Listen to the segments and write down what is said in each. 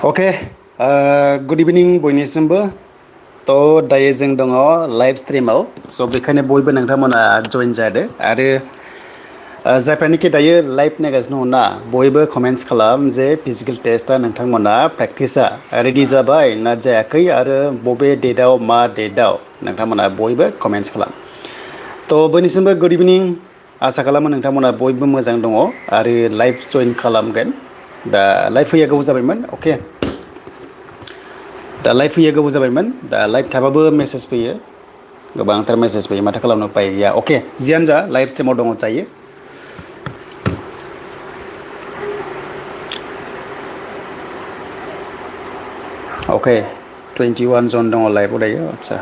अके good इभिनिं बयनिसिमबो थ' दायो जों दङ लाइभ स्ट्रिमाव स' बेखायनो बयबो नोंथांमोना जइन जादो आरो जायफ्रानिखि दायो लाइभ नायगासिनो दङ ना बयबो कमेन्ट्स खालाम जे फिजिकेल टेस्टआ नोंथांमोना प्रेक्टिसा रेडि जाबाय ना जायाखै आरो बबे डेटआव मा डेटआव नोंथांमोना बयबो कमेन्ट्स खालाम थ' बयनिसिमबो गुड इभिनिं आसा खालामो नोंथांमोना बयबो मोजां दङ आरो लाइभ जइन खालामगोन दा लाइभ फैया गोबाव जाबायमोन अके दा लाइभ फैया गोबाव जाबायमोन दा लाइभ थाबाबो मेसेज फैयो गोबांथार मेसेज फैयो माथो खालामनो उपाय गैया अके जियानो जा लाइभ स्ट्रिमाव दङ जायो अके 21 जन दङ लाइभआव दायो आदसा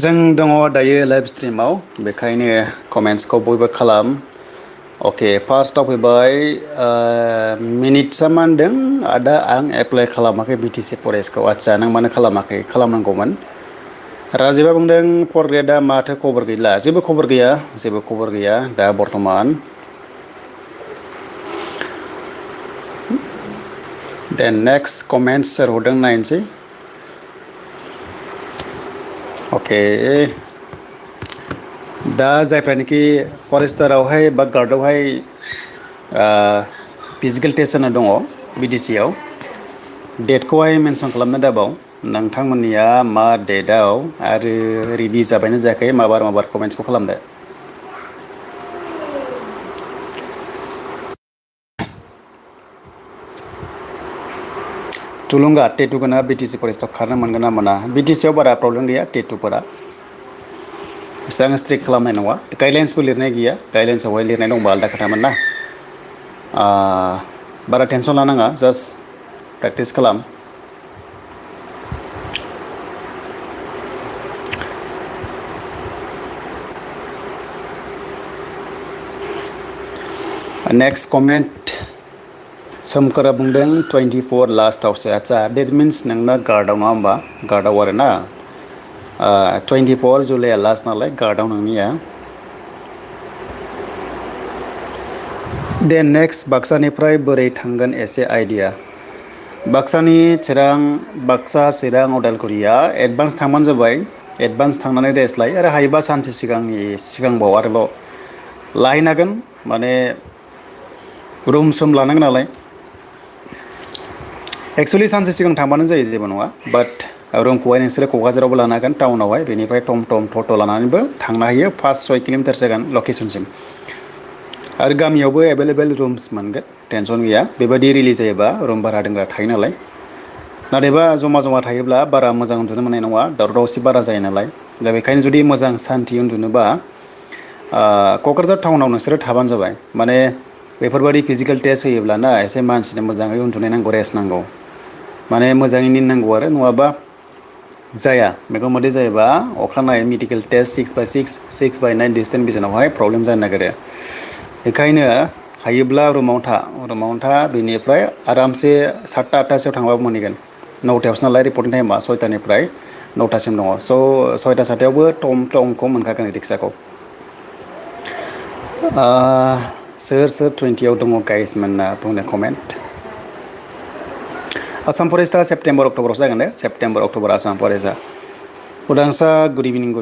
जों दङ दायो लाइभ स्ट्रिमाव बेखायनो कमेन्ट्सखौ बयबो खालाम अके फार्स्टआव फैबाय मिनिटसा मा होनदों आदा आं एप्लाइ खालामाखै बिटिसि फरेस्टखौ आदसा नों मानो खालामाखै खालामनांगौमोन राजिबा बुंदों फर ग्रेडआ माथो खबर गैला जेबो खबर गैया दा बर्थमान देन नेक्स्ट कमेन्ट्स सोर हरदों नायनोसै अके दा जायफ्रानोखि फरेस्टारावहाय बा गार्डआवहाय फिजिकेल टेस्ट होना दङ बिटिसि आव डेटखौहाय मेनसन खालामनो दाबाव नोंथांमोननिया मा डेटआव आरो रेडि जाबायना जायाखै माबार कमेन्ट्सखौ खालामदो थुलुंगा टेटुगोना बिटिसि फरेस्टआव खारनो मोनगोन ना मोना बिटिसिआव बारा प्रब्लेम गैया टेटुफोरा एसेबां स्ट्रिक्ट खालामनाय नङा गाइडलाइन्सबो लिरनाय गैया गाइडलाइन्सआवहाय लिरनाय दंबा आलदा खोथामोन ना बारा टेनसन लानाङा जास्ट प्रेक्टिस खालाम नेक्स्ट कमेन्ट सोमखोरा बुंदों 24 लास्टआवसो आदसा डेट मिन्स नोंना गार्डआव नङा होमबा गार्डआव आरो ना 24 जुलाइआ लास्ट नालाय गार्डआव नोंनिया दे नेक्स्ट बाक्सानिफ्राय बोरै थांगोन एसे आइडिया बाक्सा चिरां उदालगुरिया एडभान्स थांबानो जाबाय एडभान्स थांनानै रेस्ट लाय आरो हायोबा सानसे सिगांबाव आरोबाव लाहैनो हागोन माने रुम सोम लानांगोन नालाय एक्सुवेलि सानसे सिगां थांबानो जायो जेबो नङा बाट रुमखौहाय नोंसोरो क'क्राझारावबो लानो हागोन टाउनावहाय बेनिफ्राय टम टट' लानानैबो थांनो हायो 5-6 किल'मिटार जागोन लकेसनसिम आरो गामियावबो एभेलेबेल रुम्स मोनगोन टेनसन गैया बेबायदि रिलिज जायोबा रुम भारा दोनग्रा थायो नालाय नाथायबा जमा थायोब्ला बारा मोजां उन्दुनो मोननाय नङा दावराव-दावसि बारा जायो नालाय दा बेखायनो जुदि मोजां सान्थि उन्दुनोबा क'क्राझार टाउनाव नोंसोरो थाबानो जाबाय माने बेफोरबायदि फिजिकेल टेस्ट होयोब्लाना एसे मानसिनो मोजाङै उन्दुनाय नांगौ रेस्ट नांगौ माने मोजाङै निन नांगौ आरो नङाबा जाया मेगन मोदै जायोबा अखानायै मेडिकेल टेस्ट 6/9 डिस्टेन्स बिजनावहाय प्रब्लेम जानो नागिरो बेखायनो हायोब्ला रुमावनो था बेनिफ्राय आरामसे 7टा-8टासोआव थांबाबो मोनहैगोन 9टायावसो नालाय रिपर्टिं टाइमा 6टानिफ्राय 9टासिम दङ स' 6टा-7टायावबो टमखौ मोनखागोन रिक्साखौ सोर 20आव दङ गाइस मोनना बुंनो कमेन्ट आसाम फरेस्टआ सेप्तेम्बर अक्ट'बरावसो जागोन दे सेप्तेम्बर अक्ट'बर आसाम फरेस्टआ उदांसा गुड इभिनिं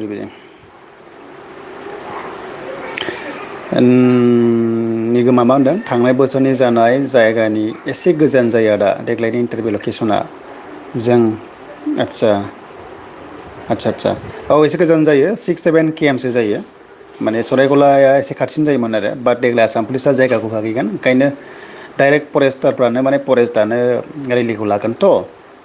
निगोमा मा होनदों थांनाय बोसोरनि जानाय जायगानि एसे गोजान जायो आदा देग्लायनि इन्टारभिउ लकेसना जों आदसा औ एसे गोजान जायो 6-7 kmसो जायो माने सरायगलाया एसे खाथिसिन जायोमोन आरो बाट देग्लाय आसाम पुलिसा जायगाखौ होहैगोन ओंखायनो डाइरेक्ट फरेस्टारफ्रानो माने फरेस्टआनो रेलिखौ लागोनथ'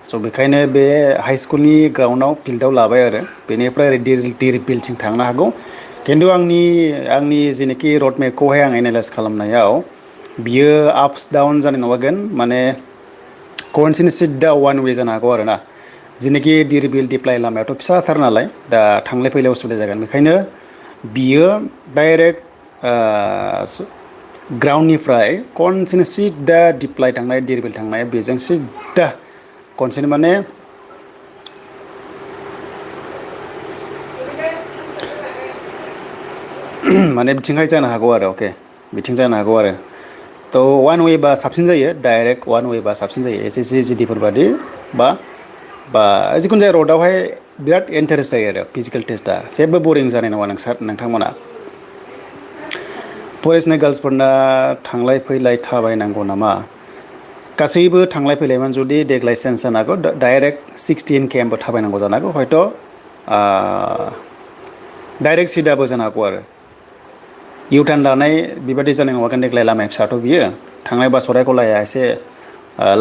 स' बेखायनो बे हाइ स्कुलनि ग्राउन्डआव फिल्डआव लाबाय आरो बेनिफ्राय ओरै दिरबिलथिं थांनो हागौ खिन्थु आंनि जेनोखि रड मेपखौहाय आं एनालाइस खालामनायाव बियो आपस डाउन जानाय नङागोन माने कन्टिनिउ सिदा वान वे जानो हागौ आरो ना जेनोखि दिरबिल दिप्लाय लामायाथ' फिसाथार नालाय दा थांलाय फैलाय उसुबिदा जागोन बेखायनो बियो डाइरेक्ट ग्राउन्डनिफ्राय कन्टिनिउ सिदा दिप्लाय थांनाय दिरबिल थांनाय बेजों सिदा कन्टिनिउ माने बिथिंहाय जानो हागौ आरो अके बिथिं जानो हागौ आरो थ' वान वे बा साबसिन जायो डाइरेक्ट वान वे बा साबसिन जायो एस एस सि जि डिफोर बादि बा बा जिखुनु जाया रडआवहाय बिराद इन्टारेस्ट जायो आरो फिजिकेल टेस्टआ जेबो बरिं जानाय नङा नोंथांमोना फरेस्टनि गार्लसफोरना थांलाय फैलाय थाबायनांगौ नामा गासैबो थांलाय फैलायमोन जुदि देग्लाय चेन्ज जानो हागौ डाइरेक्ट 16 km थाबायनांगौ जानो हागौ हयथ' डाइरेक्ट सिदाबो जानो हागौ आरो इउटार्न लानाय बेबादि जानाय नङागोन देग्लाय लामाया फिसाथ' बियो थांनाय बा सरायखलाया एसे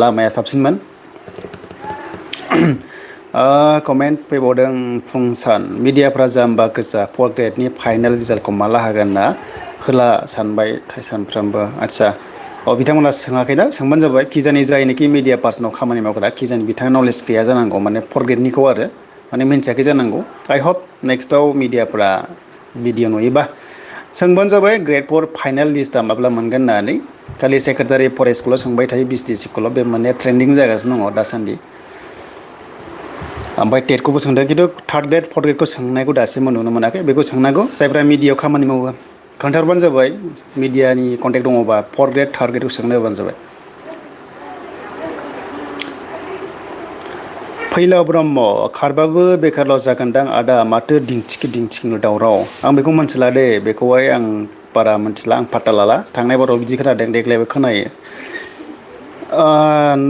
लामाया साबसिनमोन कमेन्ट फैबावदों फुंसान मिडियाफ्रा जाम्बा गोजा 4th ग्रेडनि फाइनाल रिजाल्टखौ माला हागोन ना होला सानबाय सानफ्रामबो आदसा बिथांमोना सोङाखैना सोंबानो जाबाय किजानि जायनोखि मिडिया पार्सनाव खामानि मावग्रा किजानि बिथाङा नलेज गैया जानांगौ माने 4th ग्रेडनिखौ आरो माने मिन्थियाखै जानांगौ आइ हप नेक्स्टआव मिडियाफ्रा भिडिअ नुयोबा सोंबानो जाबाय ग्रेड 4 फाइनाल लिस्टआ माब्ला मोनगोन होननानै खालि सेक्रेटारि फरेस्टखौल' सोंबाय थायो BTC बे मोननाया ट्रेन्डिं जागासिनो दङ दासान्दि ओमफ्राय टेटखौबो सोंदों खिन्थु 3rd ग्रेड 4th ग्रेडखौ सोंनायखौ दासिमबो नुनो मोनाखै बेखौ सोंनांगौ जायफ्रा मिडियायाव खामानि मावो खोन्थाहरबानो जाबाय मिडियानि कन्टेक्ट दङबा 4th ग्रेड 3rd ग्रेडखौ सोंनो होबानो जाबाय फैलाव ब्रह्म खारबाबो बेखारल' जागोनदां आदा माथो दिंथिखिनो दावराव आं बेखौ मोनथिला दे बेखौहाय आं बारा मोनथिला आं पात्ता लाला थांनाय बाराव बिदि खोनादों देग्लायबो खोनायो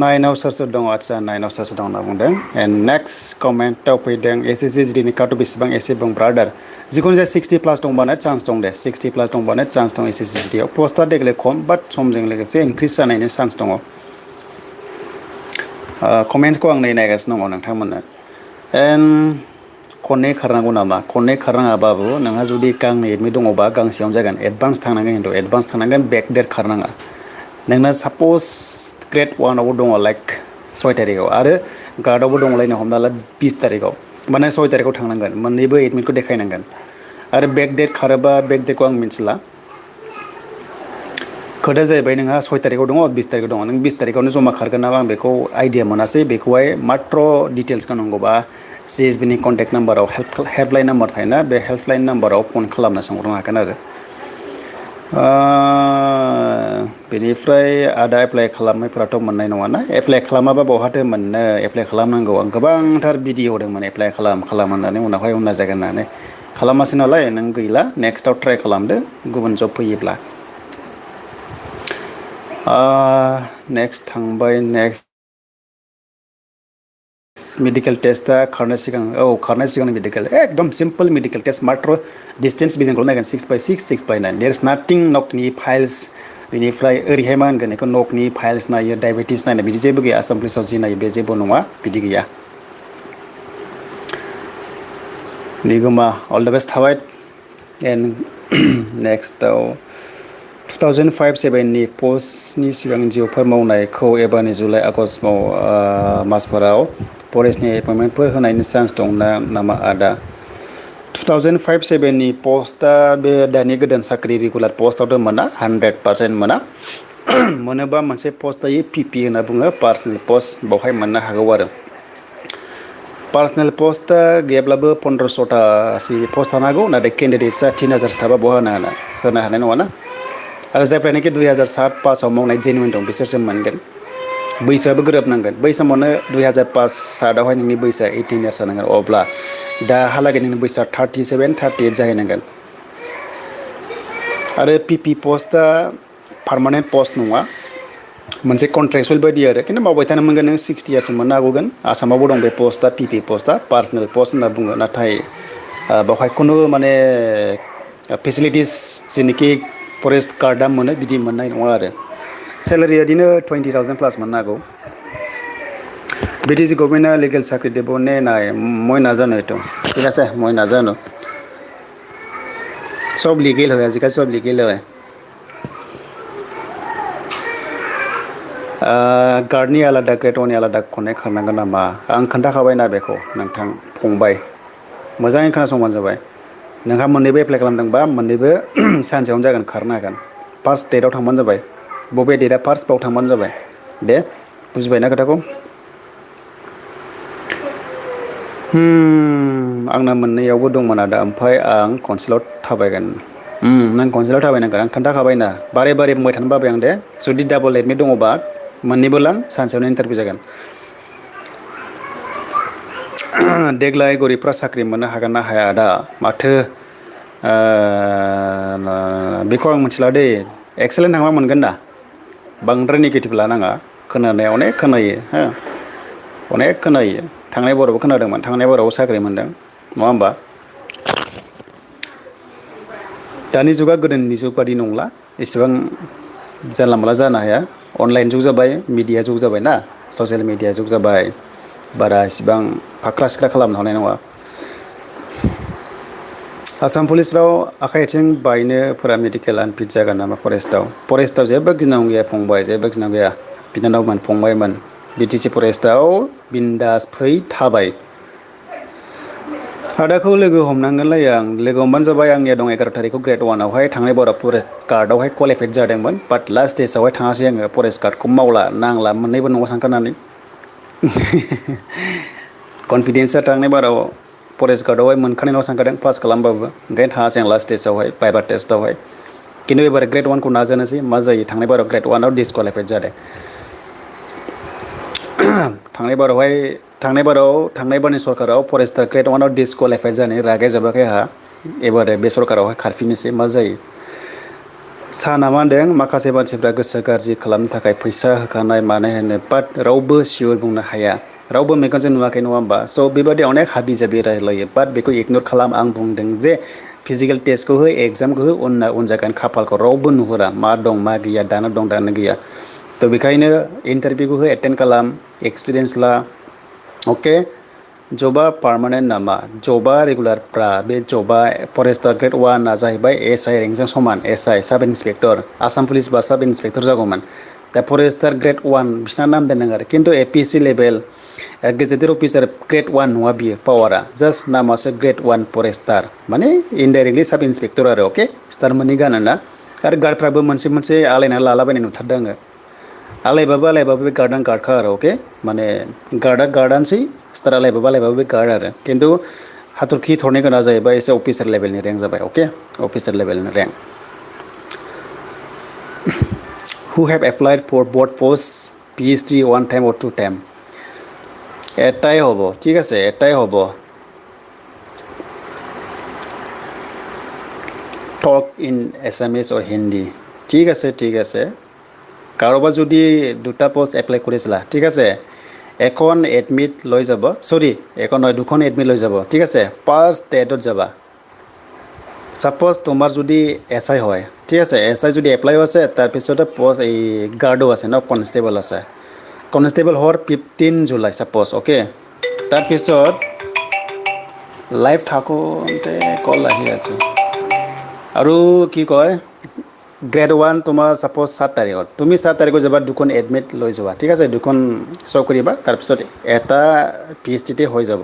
नाइनाव सोर दङ आदसा नाइनाव सोर दं होनना बुंदों एन्ड नेक्स्ट कमेन्टआव फैदों SSC जिडिनि कार्डआव बेसेबां एसे बुं ब्रादार जिखुनु जाया 60+ दंबानो चान्स दं दे 60+ दंबानो चान्स दं SSC जिडियाव पस्टआ देग्लाय खम बाट समजों लोगोसे इनक्रिज जानायनि चान्स दङ कमेन्टखौ आं नायगासिनो दङ नोंथांमोननो एन्ड खननै खारनांगौ नामा खननै खारनाङाबाबो नोंहा जुदि गांनै एडमिट दङबा गांसेयावनो जागोन एडभान्स थांनांगोन खिन्थु एडभान्स थांनांगोन बेकडेट खारनाङा नोंना साप'ज ग्रेड 1आवबो दङ लाइक 6 तारिखआव आरो गार्डआवबो दङलायनो हमना ला 20 तारिखआव माने 6 तारिखआव थांनांगोन मोननैबो एडमिटखौ देखायनांगोन आरो बेकडेट खारोबा बेकडेटखौ आं मिन्थिला खोथाया जाहैबाय नोंहा 6 तारिखआव दङ 20 तारिखआव दङ नों 20 तारिखआवनो जमा खारगोन नामा आं बेखौ आइडिया मोनासै बेखौहाय मात्र डिटेल्सखौ नांगौबा CSBनि कन्टेक्ट नाम्बाराव हेल्पलाइन नाम्बार थायोना बे हेल्पलाइन नाम्बाराव फन खालामना सोंहरनो हागोन आरो बेनिफ्राय आदा एप्लाइ खालामनायफोराथ' मोननाय नङाना एप्लाइ खालामाबा बहाथो मोननो एप्लाइ खालामनांगौ आं गोबांथार भिडिअ होदोंमोन एप्लाइ खालाम होननानै उनावहाय उनना जागोन होननानै खालामासै नालाय नों गैला नेक्स्टआव ट्राइ खालामदो गुबुन जब फैयोब्ला नेक्स्ट थांबाय नेक्स्ट मेडिकेल टेस्टआ खारनाय सिगां मेडिकेल एकदम सिम्पल मेडिकेल टेस्ट मात्र डिस्टेन्स बिजनखौल' नायगोन 6/6 6/9 देर इज नाथिं नकनि फाइल्स बेनिफ्राय ओरैहाय मा होनगोन बेखौ नकनि फाइल्स नायो डायबेटिस नायनाय बिदि जेबो गैया आसाम पुलिसाव जि नायो बे जेबो नङा बिदि गैया निगमा अल द बेस्ट थाबाय एन्ड नेक्स्टआव 2005-07नि पस्टनि सिगां जिअफोर मावनायखौ एबारनि जुलाइ आगस्ट मासफोराव फरेस्टनि एपइन्टमेन्टफोर होनायनि चान्स दं नामा आदा 2005-07नि पस्टआ बे दानि गोदान साख्रि रेगुलार पस्टआवथ' मोना 100% मोना मोनोबा मोनसे पस्ट थायो PP होनना बुङो पार्सनेल पस्ट बावहाय मोननो हागौ आरो पार्सनेल पस्टआ गैयाब्लाबो 1500टासो पस्ट थानो हागौ नाथाय केन्डिडेट्सआ 3000 थाबा बहा होनो हानाय नङाना आरो जायफ्रानोखि 2007 पासाव मावनाय जेनुइन दं बिसोरसो मोनगोन बैसोआबो गोरोबनांगोन बै समावनो 2007आवहाय नोंनि बैसोआ 18 इयार्स जानांगोन अब्ला दाहालागै नोंनि बैसोआ 37-38 जाहैनांगोन आरो PP पस्टआ पार्मानेन्ट पस्ट नङा मोनसे कन्ट्रेक्सुवेल बायदि आरो खिन्थु मावबाय थानो मोनगोन नों 60 इयार्ससिम मोननो हागौगोन आसामावबो दं बे पस्टआ PP पस्टआ पार्सनेल पस्ट होनना बुङो नाथाय बेवहाय खुनु माने फेसिलिटिस जेनोखि फरेस्ट गार्डआ मोनो बिदि मोननाय नङा आरो सेलारिया बिदिनो 20,000+ मोननो हागौ BTC गभर्नमेन्टआ लिगेल চাকৰি দিবনে নাই মই নাজানো এইটো ঠিক আছে মই নাজানো सब लिगेल হয় আজিকালি सब लिगेल হয় गार्डनि आलादा ग्रेड 1नि आलादा खननै खारनांगोन नामा आं खोन्थाखाबायना बेखौ नोंथां फंबाय मोजाङै खोनासंबानो जाबाय नोंहा मोननैबो एप्लाइ खालामदोंबा मोननैबो सानसेयावनो जागोन खारनो हागोन फार्स्ट डेटआव थांबानो जाबाय बबे डेटआ फार्स्ट बाव थांबानो जाबाय दे बुजिबायना खोथाखौ आंना मोननैयावबो दंमोन आदा ओमफ्राय आं खनसेल' थाबायगोन नों खनसेल' थाबायनांगोन आं खोन्थाखाबायना बारे बारे बुंबाय थानो बाबाय आं दे जुदि डाबल एडमिट दङबा मोननैबो लां सानसेयावनो इन्टारभिउ जागोन। देग्लाय गरिबफ्रा साख्रि मोननो हागोन ना हाया दा माथो बेखौ आं मिथिला दै एक्सेलेन्ट थांबा मोनगोन दा बांद्राय नेगेटिभ लानाङा खोनानाया अनेक खोनायो हो अनेक खोनायो थांनाय बारावबो खोनादोंमोन थांनाय बारावबो साख्रि मोनदों नङा होमबा। दानि जुगा गोदोनि जुग बादि नंला एसेबां जानला मोनला जानो हाया अनलाइन जुग जाबाय मिडिया जुग जाबाय ना ससियेल मिडिया जुग जाबाय बारा इसिबां फाख्रा सिख्रा खालामनो हानाय नङा। आसाम पुलिसफ्राव आखाइ आथिं बायनोफोरा मेडिकेल आनफिट जागोन नामा फरेस्टआव जेबो गिनांगौ गैया फंबाय जेबो गिनांगौ गैया बिनानावमोन फंबायमोन BTC फरेस्टआव बिन्दास फै थाबाय। आदाखौ लोगो हमनांगोनलै आं लोगो हमबानो जाबाय आंनिया दं 11 थारिखआव ग्रेड 1आवहाय थांनाय बाराव फरेस्ट गार्डआवहाय क्वालिफाइड जादोंमोन बाट लास्ट स्टेजावहाय थाङासै आङो फरेस्ट गार्डखौ मावला नांला मोननैबो न'आव थांखानानै कनफिडेन्सआ थांनाय बाराव फरेस्ट गार्डआवहाय मोनखानाय न'आव सानखादों पास खालामबाबो ओंखायनो थाङासै आं लास्ट स्टेजावहाय भाइभा टेस्टआवहाय खिन्थु एबार ग्रेड 1खौ नाजानोसै मा जायो थांनाय बाराव ग्रेड 1आव डिसक्वालिफाइड जादों। थांनाय बारनि सरकाराव फरेस्टआ ग्रेड 1आव डिसक्वालिफाइड जानानै रागा जोबाखै आंहा एबार बे सरकारावहाय खारफिननोसै मा जायो। साना मा होनदों माखासे मानसिफ्रा गोसो गाज्रि खालामनो थाखाय फैसा होखानाय मानाय होनो बाट रावबो सियर बुंनो हाया रावबो मेगनजों नुवाखै नङा होमबा स' बेबादि अनेक हाबि जाबि रायलायो बाट बेखौ इगनर खालाम आं बुंदों जे फिजिकेल टेस्टखौ हो एग्जामखौ हो उनना उन जागोन खाफालखौ रावबो नुहुरा मा दं मा गैया दानो दं दानो गैया थ' बेखायनो इन्टारभिउखौ हो एटेन्ड खालाम एक्सपिरियेन्स ला अके जबा पारमानेन्ट नामा जबा रेगुलारफ्रा बे जबा फरेस्टार ग्रेड 1आ जाहैबाय SI रेंकजों समान SI साब इन्सपेक्टर आसाम पुलिस बा साब इन्सपेक्टर जागौमोन दा फरेस्टार ग्रेड 1 बिसिना नाम दोनदों आरो खिन्थु APSC level gazetted officer grade 1 नङा बियो पावारा जास्ट नामासो ग्रेड 1 फरेस्टार माने इनडाइरेक्टलि साब इन्सपेक्टर आरो अके स्टार मोननै गानोना आरो गार्डफ्राबो मोनसे मोनसे आलायनानै लालाबायनाय नुथारदों आङो आलायबाबो बे गार्डआनो गार्डखा आरो अके माने गार्डआ गार्डआनोसै स्टार आलायबाबो बे गार्ड आरो खिन्थु हाथरखि थरनै गोनां जाहैबाय एसे अफिसार लेभेलनि रेंक जाबाय अके अफिसार लेभेलनि rank. Who have applied for both posts PST 1 time or 2 time এটাই হ'ব ঠিক আছে এটাই হ'ব talk in Assamese or Hindi ঠিক আছে কাৰোবাৰ যদি দুটা পোষ্ট এপ্লাই কৰিছিলা ঠিক আছে এখন এডমিট লৈ যাব সৰি এখন নহয় দুখন এডমিট লৈ যাব ঠিক আছে ফাৰ্ষ্ট ডেটত যাবা সাপোজ তোমাৰ যদি SI হয় ঠিক আছে SI যদি এপ্লাইও আছে তাৰপিছতে পোষ্ট এই গাৰ্ডো আছে ন কনষ্টেবল আছে কনষ্টেবল হোৱাৰ 15 জুলাই সাপোজ অ'কে তাৰপিছত লাইভ থাকোঁতে কল আহি আছে আৰু কি কয় গ্ৰেড 1 তোমাৰ সাপোজ 7 তাৰিখত তুমি 7 তাৰিখত যাবা দুখন এডমিট লৈ যোৱা ঠিক আছে দুখন চ' কৰিবা তাৰপিছত এটা PSTতে হৈ যাব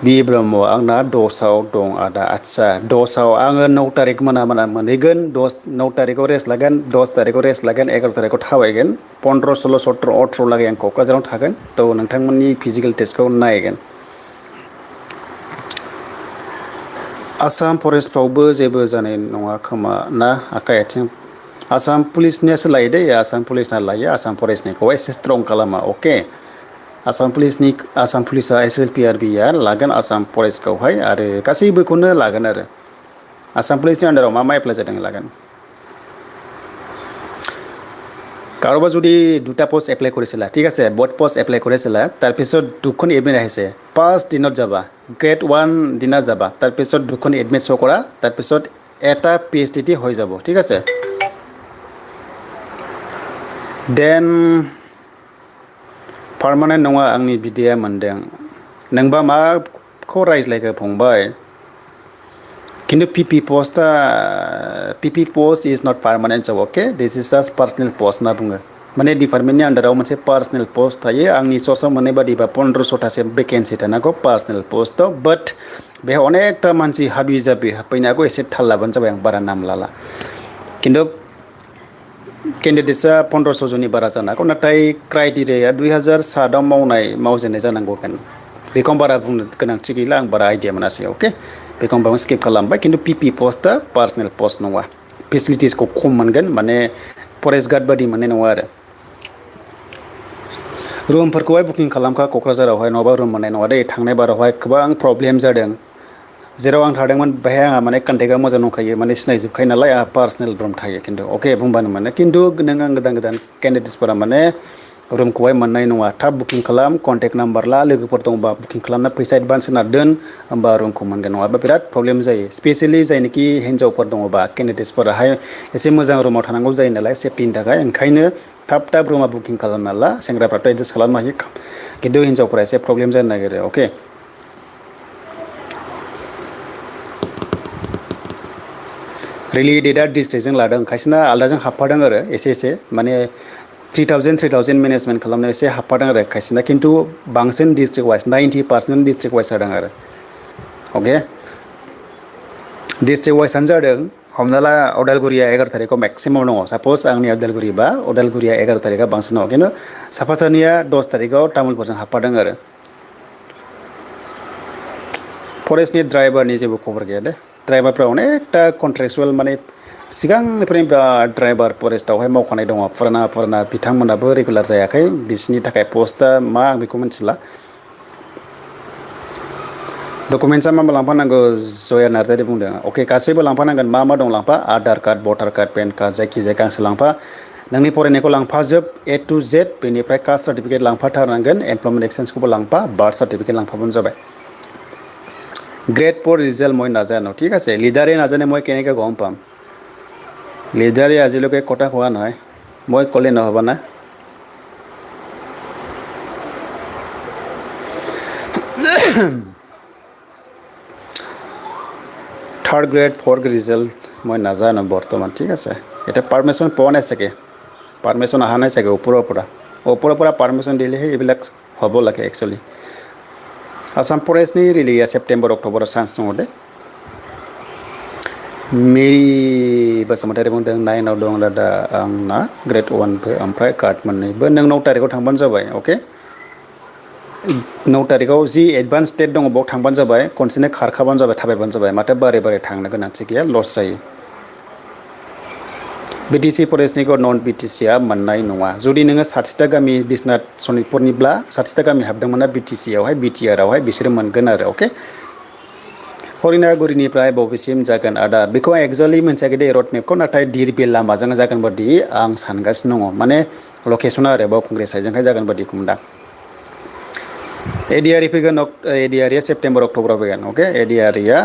बि ब्रह्म आंना 10आव दं आदा आदसा 10आव आङो 9 तारिख मोना मोनहैगोन 9 तारिखआव रेस्ट लागोन 10 तारिखआव रेस्ट लागोन 11 तारिखआव थाबायगोन 15 16 17 18 लागै आं क'क्राझाराव थागोन थ' नोंथांमोननि फिजिकेल टेस्टखौ नायगोन आसाम फरेस्टफ्रावबो जेबो जानाय नङा खोमा ना आखाइ आथिं आसाम पुलिसनियासो लायो दै आसाम पुलिसना लायो आसाम फरेस्टनिखौ एसे स्ट्रं खालामा अके आसाम पुलिसा SLPRBआ लागोन आसाम फरेस्टखौहाय आरो गासैबोखौनो लागोन आरो आसाम पुलिसनि आन्दाराव मा एप्लाइ जादों लागोन কাৰোবা যদি দুটা পোষ্ট এপ্লাই কৰিছিলা ঠিক আছে বট পোষ্ট এপ্লাই কৰিছিলা তাৰপিছত দুখন এডমিট আহিছে ফাৰ্ষ্ট দিনত যাবা গ্ৰেড 1 দিনা যাবা তাৰপিছত দুখন এডমিট চ' কৰা তাৰপিছত এটা PSTT হৈ যাব ঠিক আছে দেন पारमानेन्ट नङा आंनि बिदाया मोनदों नोंबा माखौ रायज्लायखो फंबाय खिन्थु PP post is not permanent job okay this is just personal post होनना बुङो माने डिपार्टमेन्टनि आन्दाराव मोनसे पार्सनेल पोस्ट थायो आंनि सर्सआव मोननाय बादिबा 1500थासो भेकेन्सि थानांगौ पार्सनेल पोस्टआव बाट बेहाय अनेकथा मानसि हाबि जाबि हाबफैनायखौ एसे थाल लाबानो जाबाय आं बारा नाम लाला खिन्थु केन्डिडेट्सआ 1500 जननि बारा जानो हागौ नाथाय क्राइटेरियाया 2007 आव मावजेननाय जानांगौ बेखौ बारा बुंनो गोनांथि गैला आं बारा आइडिया मोनासै अके बेखौ होमबा स्किप खालामबाय खिन्थु पिपि पस्टआ पार्सनेल पस्ट नङा फेसिलिटिसखौ खम मोनगोन माने फरेस्ट गार्ड बादि मोननाय नङा आरो रुमफोरखौहाय बुकिं खालामखा क'क्राझारावहाय नङाबा रुम मोननाय नङा दै थांनाय बारावहाय गोबां प्रब्लेम जादों जेराव आं थादोंमोन बेहाय आंहा माने कन्टेक्टआ मोजां दंखायो माने सिनायजोबखायो नालाय आंहा पार्सनेल रुम थायो खिन्थु अके बुंबानो मोनो खिन्थु नों आं गोदान गोदान केन्डिडेट्सफोरा माने रुमखौहाय मोननाय नङा थाब बुकिं खालाम कन्टेक्ट नाम्बार ला लोगोफोर दंबा बुकिं खालामना फैसा एडभान्स होना दोन होमबा रुमखौ मोनगोन नङाबा बिराद प्रब्लेम जायो स्पेसियेलि जायनोखि हिन्जावफोर दङबा केन्डिडेट्सफोराहाय एसे मोजां रुमाव थानांगौ जायो नालाय सेफ्टिनि थाखाय ओंखायनो थाब थाब रुमा बुकिं खालामना ला सेंग्राफ्राथ' एडजास्ट खालामनो हायो खिन्थु हिन्जावफोरा एसे प्रब्लेम जानो नागिरो अके रिलि डेटआ डिस्ट्रिक्टजों लादों खायसेना आलदाजों हाबफादों आरो एसे माने 3000 मेनेजमेन्ट खालामनायाव एसे हाबफादों आरो खायसेना खिन्थु बांसिन डिस्ट्रिक्ट वाइज 90% डिस्ट्रिक्ट वाइज जादों आरो अके डिस्ट्रिक्ट वाइजआनो जादों हमना ला उदालगुरिया 11 थारिखआव मेक्सिमाम दङ साप'ज आंनि उदालगुरिबा उदालगुरिया 11 थारिखआ बांसिन दङ खिन्थु साफा सानैया 10 थारिखआव तामुलपुरजों हाबफादों आरो फरेस्टनि ड्राइभारनि जेबो खबर गैया दे ड्राइभारफ्रा अनेकटा कन्ट्रेक्सुवेल माने सिगांनिफ्रायनो बिराद ड्राइभार फरेस्टआवहाय मावखानाय दङ फुराना बिथांमोनाबो रेगुलार जायाखै बिसिनि थाखाय पस्टआ मा आं बेखौ मिथिला डकुमेन्टसा मा लांफानांगौ जया नार्जारि बुंदों अके गासैबो लांफानांगोन मा दं लांफा आधार कार्ड भटार कार्ड पेन कार्ड जायखिजाया गांसे लांफा नोंनि फरायनायखौ लांफाजोब A to Z बेनिफ्राय कास्ट सार्टिफिकेट लांफाथारनांगोन एमप्लयमेन्ट एक्सचेन्जखौबो लांफा बार्थ सार्टिफिकेट लांफाबानो जाबाय ग्रेड 4 रिजल्ट মই নাজানো ঠিক আছে লিডাৰে নাজানে মই কেনেকৈ গম পাম লিডাৰে আজিলৈকে কথা কোৱা নাই মই ক'লে নহ'ব না third grade fourth grade result মই নাজানো বৰ্তমান ঠিক আছে এটা পাৰ্মিশ্যন পোৱা নাই চাগে পাৰ্মিশ্যন অহা নাই চাগে ওপৰৰ পৰা পাৰ্মিশ্যন দিলেহে এইবিলাক হ'ব লাগে একচুৱেলি आसाम फरेस्टनि रिलिया सेप्टेम्बर अक्ट'बराव चान्स दङ दे मेरि बसुमतारी बुंदों 9आव दं दादा आंना ग्रेड 1 ओमफ्राय कार्ड मोननैबो नों 9 तारिखआव थांबानो जाबाय अके 9 तारिखआव जि एडभान्स डेट दङ बाव थांबानो जाबाय खनसेनो खारखाबानो जाबाय थाबायबानो जाबाय माथो बारे थांनो गोनांथि गैया लस जायो BTC फरेस्टनिखौ नन BTCआ मोननाय नङा जुदि नोङो 60टा गामि बिश्वनाथ सनितपुरनिब्ला 60टा गामि हाबदोंमोनना BTCआवहाय BTRआवहाय बिसोरो मोनगोन आरो अके हरिनागुरिनिफ्राय बबेसिम जागोन आदा बेखौ एक्जेक्टलि मोनथियाखै दे रड मेपखौ नाथाय दिरबिल लामाजों जागोन बादि आं सानगासिनो दङ माने लकेसना आरो बावखुंग्रि साइडजोंहाय जागोन बादिखौ मोनदां एडिआरइ फैगोन एडिआरइआ सेप्टेम्बर अक्ट'बराव फैगोन अके एडिआरइआ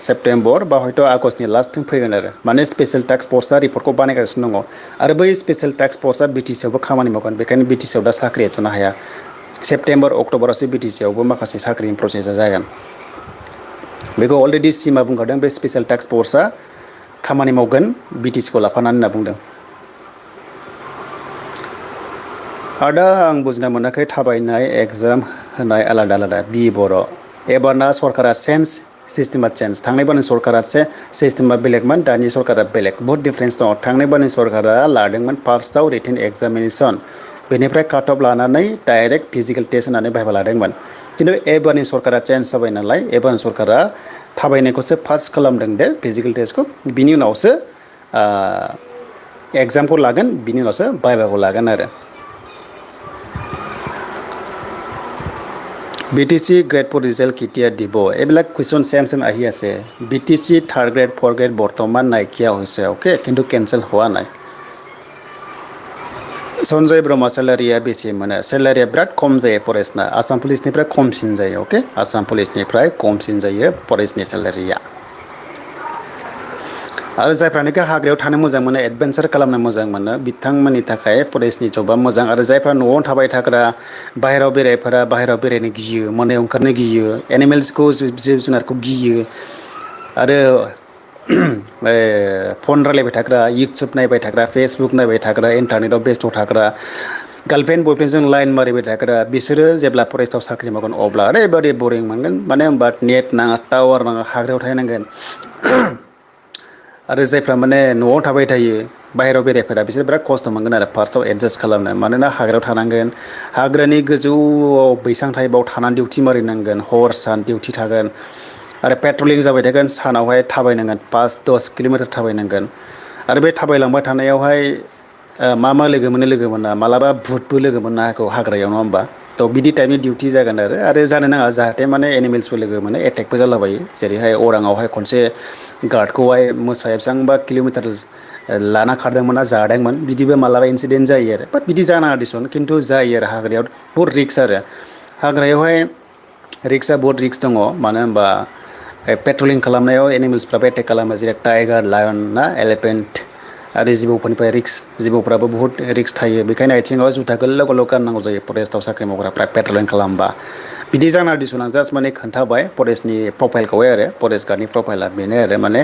सेप्टेम्बर बा हयथ' आगष्टनि लास्टथिं फैगोन आरो माने स्पेशेल टास्क फर्सआ रिपर्टखौ बानायगासिनो दङ आरो बै स्पेशेल टास्क फर्सआ BTCआवबो खामानि मावगोन बेखायनो BTCआव दा साख्रि होथ'नो हाया सेप्टेम्बर अक्ट'बरावसो BTCआवबो माखासे साख्रिनि प्रसेसा जागोन बेखौ अलरेडि सिमा बुंखादों बे स्पेशेल टास्क फर्सआ खामानि मावगोन BTCखौ लाफानानै होनना बुंदों आदा आं बुजिना मोनाखै थाबायनाय एग्जाम होनाय आलादा आलादा बि बर' एबारना सरकारा चेन्ज सिस्टेमा चेन्ज थांनायबारनि सरकारा सिस्टेमा बेलेगमोन दानि सरकारा बेलेग बहुत डिफारेन्स दङ थांनायबारनि सरकारा लादोंमोन फार्स्टआव रिटेन एग्जामिनेसन बेनिफ्राय काट अफ लानानै डाइरेक्ट फिजिकेल टेस्ट होनानै बाहायबा लादोंमोन खिन्थु एबारनि सरकारा चेन्ज जाबाय नालाय एबारनि सरकारा थाबायनायखौसो फार्स्ट खालामदों दे फिजिकेल टेस्टखौ बिनि उनावसो एग्जामखौ लागोन बिनि उनावसो बाहायबाखौ लागोन आरो BTC গ্ৰেড 4 ৰিজাল্ট কেতিয়া দিব এইবিলাক কুৱেশ্যন চেম আহি আছে BTC third grade fourth grade বৰ্তমান নাইকিয়া হৈছে অ'কে কিন্তু কেনচেল হোৱা নাই सन्जय ब्रह्म सेलारिया बेसे मोनो सेलारिया बिराद खम जायो फरेस्टना आसाम पुलिसनिफ्राय खमसिन जायो अके आसाम पुलिसनिफ्राय खमसिन जायो फरेस्टनि सेलारिया आरो जायफ्रानोखि हाग्रायाव थानो मोजां मोनो एडभेन्सार खालामनो मोजां मोनो बिथांमोननि थाखाय फरेस्टनि जबा मोजां आरो जायफ्रा न'आव थाबाय थाग्रा बाहेरायाव बेरायनो गियो मोनायाव ओंखारनो गियो एनिमेल्सखौ जिब जुनारखौ गियो आरो फन रायलायबाय थाग्रा इउटुब नायबाय थाग्रा फेसबुक नायबाय थाग्रा इन्टारनेटआव बेस्थ' थाग्रा गार्लफ्रेन्ड बयफ्रेन्डजों लाइन मारिबाय थाग्रा बिसोरो जेब्ला फरेस्टआव साख्रि मावगोन अब्ला ओरैबादि बरिं मोनगोन माने होनबा नेट नाङा टावार नाङा हाग्रायाव थाहैनांगोन आरो जायफ्रा माने न'आव थाबाय थायो बाहेरायाव बेरायफेरा बिसोर बिराद खस्थ' मोनगोन आरो फार्स्टआव एडजास्ट खालामनो मानोना हाग्रायाव थानांगोन हाग्रानि गोजौआव बैसां थायो बाव थानानै डिउटि मारिनांगोन हर सान डिउटि थागोन आरो पेट्रलिं जाबाय थागोन सानावहाय थाबायनांगोन 5-10 किल'मिटार थाबायनांगोन आरो बे थाबायलांबाय थानायावहाय मा मा लोगो मोनो लोगो मोना मालाबा भुतबो लोगो मोननो हागौ हाग्रायाव नङा होमबा थ' बिदि टाइपनि डिउटि जागोन आरो जानो नाङा जाहाथे माने एनिमेल्सबो लोगो मोनो एटेकबो जालाबायो जेरैहाय अराङावहाय खनसे गार्डखौहाय मोसाया बेसेबांबा किल'मिटार लाना खारदोंमोन ना जादोंमोन बिदिबो मालाबा इनसिडेन्ट जायो आरो बाट बिदि जानाङा दिसन खिन्थु जायो आरो हाग्रायाव बहुद रिक्स आरो हाग्रायावहाय रिक्सआ बहुत रिक्स दङ मानो होनबा पेट्रलिं खालामनायाव एनिमेल्सफ्राबो एटेक खालामो जेरै टाइगार लायन ना एलिफेन्ट आरो जिबौफोरनिफ्राय रिक्स जिबौफ्राबो बहुत रिक्स थायो बेखायनो आथिङाव जुथा गोलाव गोलाव गाननांगौ जायो फरेस्टआव साख्रि मावग्राफ्रा पेट्रलिं खालामबा बिदि जाना दिसन आं जास्ट माने खोन्थाबाय फरेस्टनि प्रफाइलखौहाय आरो फरेस्ट गार्डनि प्रफाइला बेनो आरो माने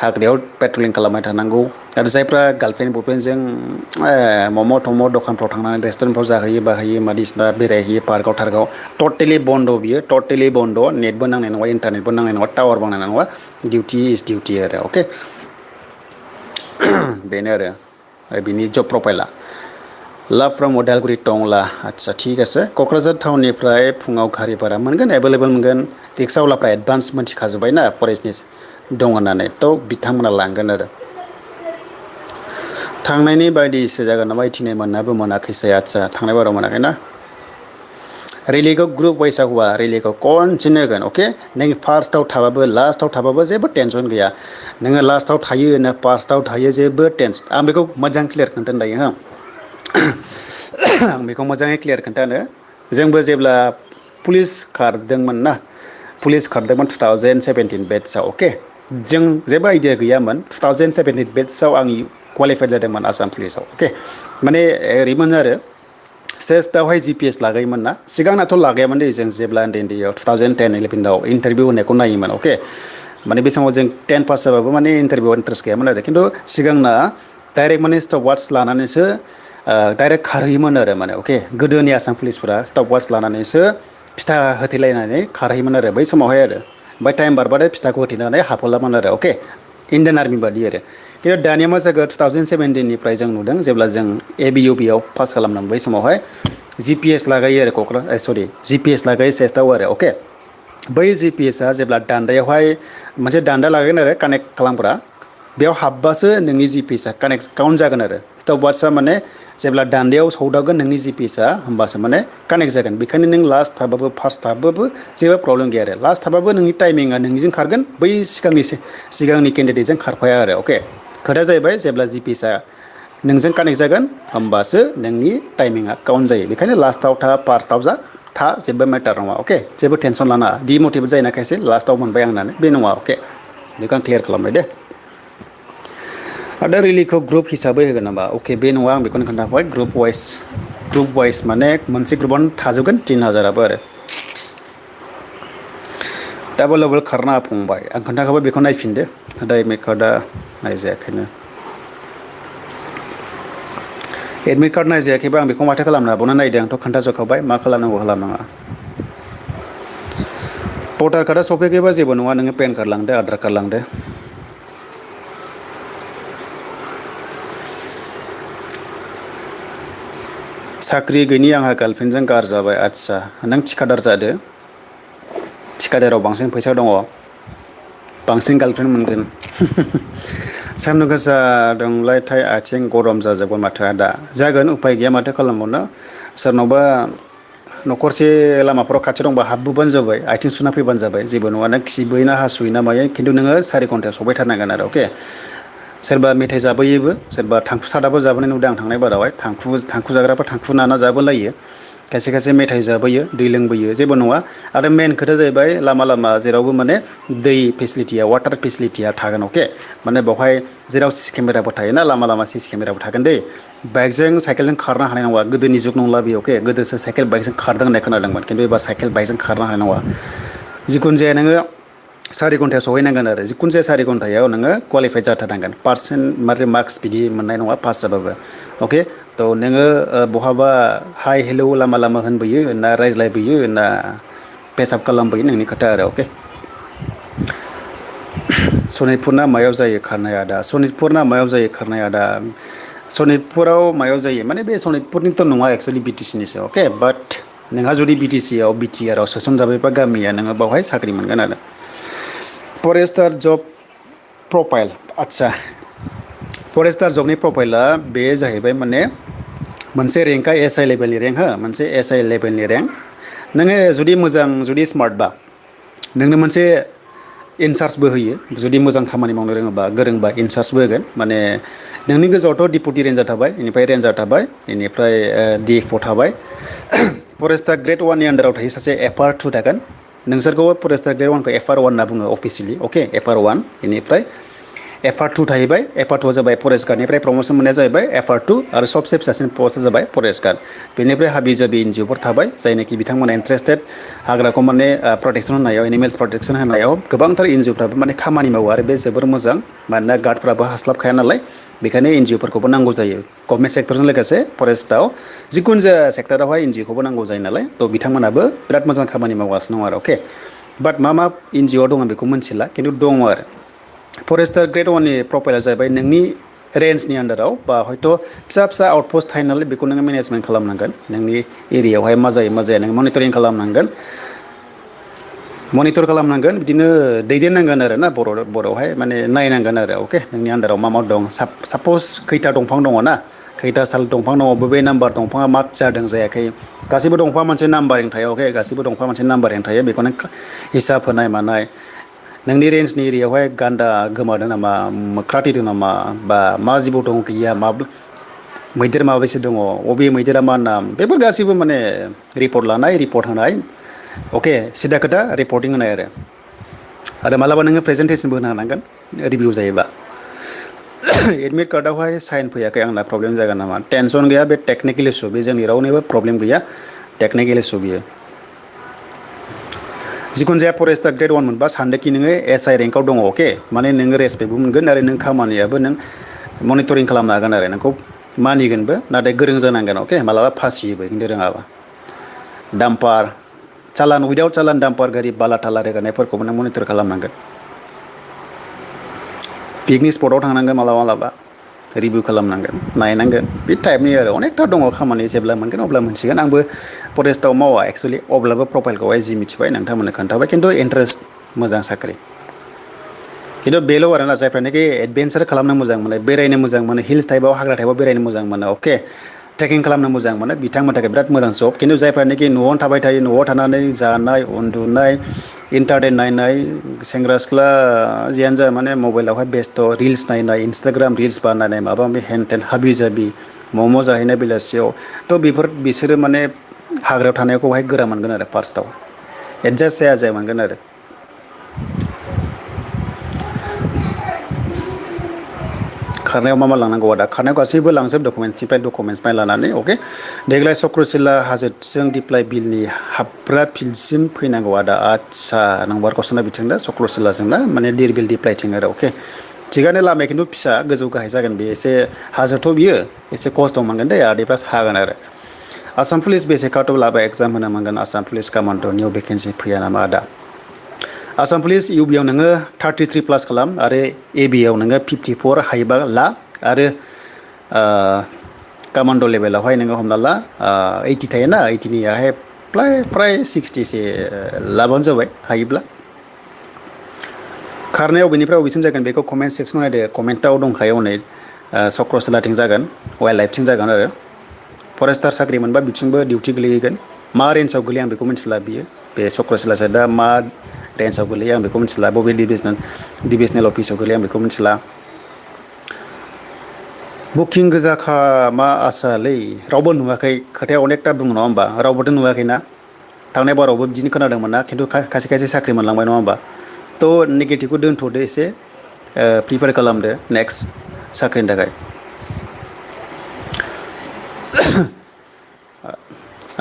हाग्रायाव पेट्रलिं खालामबाय थानांगौ आरो जायफ्रा गार्लफ्रेन्ड बयफ्रेन्डजों मम' थम' दखानफ्राव थांनानै रेस्टुरेन्टफ्राव जाहैयो बाहैयो बायदिसिना बेरायहैयो पार्कआव थार्कआव टटेलि बन्द' बियो टटेलि बन्द' नेटबो नांनाय नङा इन्टारनेटबो नांनाय नङा टावारबो नांनाय नङा डिउटि इज डिउटि आरो अके बेनो आरो बिनि जब प्रफाइला लाभ फ्रम उदालगुरि टंला आदसा थिग আছে क'क्राझार टाउननिफ्राय फुङाव गारि भारा मोनगोन एभेलेबल मोनगोन रिक्सावालाफ्रा एडभान्स मोनथिखाजोब्बाय ना फरेस्टनि दं होननानै थ' बिथांमोना लांगोन आरो थांनायनि बायदिसो जागोन नामा इथिनाय मोनाबो मोनाखैसै आदसा थांनाय बाराव मोनाखै ना रिलिखौ ग्रुप वाइसआव होआ रिलिखौ कन्टिनिउ होगोन अके नों फार्स्टआव थाबाबो लास्टआव थाबाबो जेबो टेनसन गैया नोङो लास्टआव थायो ना फार्स्टआव थायो जेबो टेनसन आं बेखौ मोजां क्लियार खोन्थानो दायो हो आं बेखौ मोजाङै क्लियार खोन्थानो जोंबो जेब्ला पुलिस खारदोंमोन ना पुलिस खारदोंमोन 2017 बेट्सआव अके जों जेबो आइडिया गैयामोन 2017 बेट्सआव आं क्वालिफाइड जादोंमोन आसाम पुलिसाव अके माने ओरैमोन आरो सेस्टआवहाय GPS लागायोमोन ना सिगांनाथ' लागायामोन दे जों जेब्ला उन्दै उन्दैयाव 2010-11आव इन्टारभिउ होनायखौ नायोमोन अके माने बे समाव जों 10 पास जाबाबो माने इन्टारभिउआव इन्टारेस्ट गैयामोन आरो खिन्थु सिगांना डाइरेक्ट माने स्टप वाट्स लानानैसो डाइरेक्ट खारहैयोमोन आरो माने अके गोदोनि आसाम पुलिसफोरा स्टप वाट्स लानानैसो फिथा होथेलायनानै खारहैयोमोन आरो बै समावहाय आरो ओमफ्राय टाइम बारबाथाय फिथाखौ होथेनानै हाबहरलामोन आरो अके इण्डियान आर्मि बादि आरो खिन्थु दानिया मा जागोन 2017निफ्राय जों नुदों जेब्ला जों ABUPआव पास खालामदों बै समावहाय GPS लागायो आरो GPS लागायो सेस्टआव आरो अके बै GPSआ जेब्ला दान्दायावहाय मोनसे दान्दा लागायगोन आरो कानेक्ट खालामग्रा बेयाव हाबबासो नोंनि GPSआ काउन्ट जागोन आरो स्टप वाट्सआ माने जेब्ला दान्दायाव सौदावगोन नोंनि GPSआ होमबासो माने कानेक्ट जागोन बेखायनो नों लास्ट थाबाबो फार्स्ट थाबाबो जेबो प्रब्लेम गैया आरो लास्ट थाबाबो नोंनि टाइमिंआ नोंनिजों खारगोन बै सिगांनि केन्डिडेटजों खारफाया आरो अके खोथाया जाहैबाय जेब्ला GPSआ नोंजों कानेक्ट जागोन होमबासो नोंनि टाइमिंआ काउन्ट जायो बेखायनो लास्टआव था फार्स्टआव था जेबो मेटार नङा अके जेबो टेनसन लानाङा डिमटिभेट जायो ना खायसे लास्टआव मोनबाय आं होननानै बे नङा अके बेखौ आं क्लियार खालामबाय दे आरो रिलिखौ ग्रुप हिसाबै होगोन नामा अके बे नङा आं बेखौनो खोन्थाबाय ग्रुप वाइस माने मोनसे ग्रुपआवनो थाजोबगोन 3000आबो आरो डाबल खारनाङा फंबाय आं खोन्थाखाबाय बेखौ नायफिनदो दा एडमिट कार्डआ नायजायाखैनो एडमिट कार्ड नायजायाखैबा आं बेखौ माथो खालामनो हाबावनो नायदों आंथ' खोन्थाजोबखाबाय मा खालामनांगौ खालामनाङा भटार कार्डआ सफैयाखैबा जेबो नङा नोङो पेन कार्ड लांदो आधार कार्ड लांदो साख्रि गैयिनि आंहा गार्लफ्रेन्डजों गारजाबाय आदसा नों थिखादार जादो थिखादाराव बांसिन फैसा दङ बांसिन गार्लफ्रेन्ड मोनगोन सान्दुं गोसा दंलायथाय आथिं गरम जाजोबगोन माथो दा जागोन उफाय गैया माथो खालामबावनो सोरनावबा न'खरसे लामाफोराव खाथि दंबा हाबबोबानो जाबाय आथिं सुना फैबानो जाबाय जेबो नङा नों खिबोयोना हासुयोना मायो खिन्थु नोङो 4 घन्टायाव सफैथारनांगोन आरो अके सोरबा मेथाइ जाबोयोबो सोरबा थांखु सादाबो जाबोनाय नुदों आं थांनाय बारावहाय थांखु जाग्राफ्रा थांखु नाना जाबोलायो खायसे मेथाइ जाबोयो दै लोंबोयो जेबो नङा आरो मेन खोथाया जाहैबाय लामा जेरावबो माने दै फेसिलिटिया वाटार फेसिलिटिया थागोन अके माने बेवहाय जेराव CC केमेराबो थायोना लामा CC केमेराबो थागोन दै बाइकजों साइकेलजों खारनो हानाय नङा गोदोनि जुग नंला बेयो अके गोदोसो साइकेल बाइकजों खारदों होननाय खोनादोंमोन खिन्थु एबा साइकेल बाइकजों खारनो हानाय नङा जिखुनु जाया नोङो 4 घन्टायाव सहैनांगोन आरो जिखुनु जाया 4 घन्टायाव नोङो क्वालिफाइड जाथारनांगोन पार्सेन्ट माने मार्क्स बिदि मोननाय नङा पास जाबाबो अके थ' नोङो बहाबा हाय हेलौ लामा होनबोयो ना रायज्लायबोयो ना पेसाब खालामबोयो नोंनि खोथा आरो अके सनितपुरना मायाव जायो खारनाया दा सनितपुरना मायाव जायो खारनाया दा सनितपुराव मायाव जायो माने बे सनितपुरनिथ' नङा एक्सुवेलि BTC निसो अके बाट नोंहा जुदि BTC आव BTR आव सोसनजाबायबा गामिया नोङो बावहाय साख्रि मोनगोन आरो फरेस्टार जब प्रफाइल आदसा फरेस्टार जबनि प्रफाइला बे जाहैबाय माने मोनसे रेंकआ एस आइ लेभेलनि रेंक हो मोनसे एस आइ लेभेलनि रेंक नोङो जुदि मोजां जुदि स्मार्टबा नोंनो मोनसे इनसार्जबो होयो जुदि मोजां खामानि मावनो रोङोबा गोरोंबा इनसार्जबो होगोन माने नोंनि गोजौआवथ' डिपुटि रेन्जार थाबाय बेनिफ्राय रेन्जार थाबाय बेनिफ्राय डि एफ अ थाबाय फरेस्टार ग्रेड 1नि आन्दाराव थायो सासे एफआर 2 थागोन नोंसोरखौ फरेस्टार ग्रेड 1खौ एफआर 1 होनना बुङो अफिसियेलि अके एफआर 1 बेनिफ्राय एफआर 2 थाहैबाय एफआर 2 जाबाय फरेस्ट गार्डनिफ्राय प्रमसन मोननाया जाहैबाय एफआर 2 आरो सबसे फिसासिन पस्टआ जाबाय फरेस्ट गार्ड बेनिफ्राय हाबि जाबि एनजिअफोर थाबाय जायनाखि बिथांमोना इन्टारेस्टेड हाग्राखौ माने प्रटेक्सन होनायाव एनिमेल्स प्रटेक्सन होनायाव गोबांथार एनजिअफ्राबो माने खामानि मावो आरो बे जोबोर मोजां मानोना गार्डफ्राबो हास्लाबखाया नालाय बेखायनो एनजिअफोरखौबो नांगौ जायो गभर्नमेन्ट सेक्टरजों लोगोसे फरेस्टआव जिखुनु जाया सेक्टरावहाय एनजिअखौबो नांगौ जायो नालाय थ' बिथांमोनाबो बिराद मोजां खामानि मावगासिनो दं आरो अके बाट मा एनजिअ दङ बेखौ मिन्थिला खिन्थु दङ आरो फरेस्टार ग्रेड 1नि प्रफाइला जाहैबाय नोंनि रेन्जनि आन्दाराव बा हयथ' फिसा फिसा आउटपस्ट थायो नालाय बेखौ नोङो मेनेजमेन्ट खालामनांगोन नोंनि एरियायावहाय मा जायो मा जाया नों मनिटरिं खालामनांगोन मनिटर खालामनांगोन बिदिनो दैदेननांगोन आरो ना बर'आवहाय माने नायनांगोन आरो अके नोंनि आन्दाराव मा दं साप'ज खैथा दंफां दङ ना खैथा साल दंफां दङ बबे नाम्बार दंफाङा मा जादों जायाखै गासैबो दंफाङा मोनसे नाम्बारिं थायो अके गासैबो दंफाङा मोनसे नाम्बारिं थायो बेखौ नों हिसाब होनाय मानाय नोंनि रेन्जनि एरियायावहाय गान्दा गोमादों नामा मोख्रा थैदों नामा बा मा जिबौ दं गैया मा मैदेर माबैसे दङ अबे मैदेरा मा नाम बेफोर गासैबो माने रिपर्ट लानाय रिपर्ट होनाय अके सिदा खोथा रिपर्टिं होनाय आरो मालाबा नोङो प्रेजेन्टेसनबो होनो हानांगोन रिभिउ जायोबा एडमिट कार्डआवहाय साइन फैयाखै आंना प्रब्लेम जागोन नामा टेनसन गैया बे टेकनिकेल इसु बे जोंनि रावनिबो प्रब्लेम गैया टेकनिकेल इसु बियो जिखुनु जाया फरेस्टार ग्रेड 1 मोनबा सानदोंखि नोङो एस आइ रेंकआव दङ अके माने नोङो रेसपेक्टबो मोनगोन आरो नों खामानियाबो नों मनिटरिं खालामनो हागोन आरो नोंखौ मानिगोनबो नाथाय गोरों जानांगोन अके मालाबा फासियोबो खिन्थु रोङाबा डाम्पार चालान उइदाउट चालान डाम्पार गारि बाला थाला रोगानायफोरखौबो नों मनिटर खालामनांगोन पिकनिक स्पटआव थांनांगोन मालाबा रिभिउ खालामनांगोन नायनांगोन बे टाइपनि आरो अनेकथा दङ खामानि जेब्ला मोनगोन अब्ला मोनसिगोन आंबो फरेस्टआव मावा एक्सुवेलि अब्लाबो प्रफाइलखौहाय जि मिथिबाय नोंथांमोननो खोन्थाबाय खिन्थु इन्टारेस्ट मोजां साख्रि खिन्थु बेल' आरोना जायफ्रानोखि एडभेन्सार खालामनो मोजां मोनो बेरायनो मोजां मोनो हिल्स टाइपआव हाग्रा टाइपआव बेरायनो मोजां मोनो अके ट्रेकिं खालामनो मोजां मोनो बिथांमोननि थाखाय बिराद मोजां जब खिन्थु जायफ्रानोखि न'आवनो थाबाय थायो न'आव थानानै जानाय उन्दुनाय इन्टारनेट नायनाय सेंग्रा सिख्ला जियानो जा माने मबाइलावहाय बेस्थ' रिल्स नायनाय इन्सटाग्राम रिल्स बानायनाय माबा माबि हेन टेन हाबि जाबि मम' जाहैनाय बेलासियाव थ' बिसोरो माने हाग्रायाव थानायखौहाय गोरा मोनगोन आरो फार्स्टआव एडजास्ट जाया मोनगोन आरो खारनायाव मा लांनांगौ आदा खारनायाव गासैबो लांजोब डकुमेन्ट्सनिफ्राय लानानै अके देग्लाय चक्रशिला हाजोजों दिप्लाय बिलनि हाबग्रा फिल्डसिम फैनांगौ आदा आदसा नंबार कुइसना बिथिं दा चक्रशिलाजों ना माने दिरबिल दिप्लायथिं आरो अके थिगानो लामाया खिन्थु फिसा गोजौ गाहाय जागोन बे एसे हाजोथ' बियो एसे खस्थ' मोनगोन दे आदैफ्रा हागोन आरो आसाम पुलिस बेसे काटआव लाबा एग्जाम होनो मोनगोन आसाम पुलिस कामान्ड' निउ भेकेन्सि फैया नामा आदा आसाम पुलिस इउबिआव नोङो 33 प्लास खालाम आरो एबिआव नोङो 54 हायोबा ला आरो कामान्ड' लेभेलावहाय नोङो हमना ला 80 थायोना 80नियाहाय प्राय 60सो लाबानो जाबाय हायोब्ला खारनायाव बबेनिफ्राय बबेसिम जागोन बेखौ कमेन्ट सेक्सनाव नायदो कमेन्टआव दंखायो हनै चक्रशिलाथिं जागोन वाइल्ड लाइफथिं जागोन आरो फरेस्टार साख्रि मोनबा बिथिंबो डिउटि गोलैहैगोन मा रेन्जआव गोलैयो आं बेखौ मिन्थिला बियो बे चक्रशिला साइडआ मा रेन्जआव गोलैयो आं बेखौ मिन्थिला बबे डिभिजनेल अफिसाव गोलैयो आं बेखौ मिन्थिला बुकिं गोजाखा मा आसालै रावबो नुवाखै खोथाया अनेकथा दङ नङा होमबा रावबोथ' नुवाखैना थांनाय बारावबो बिदिनो खोनादोंमोन ना खिन्थु खायसे साख्रि मोनलांबाय नङा होमबा थ' नेगेटिभखौ दोनथ'दो एसे प्रिपेयार खालामदो नेक्स्ट साख्रिनि थाखाय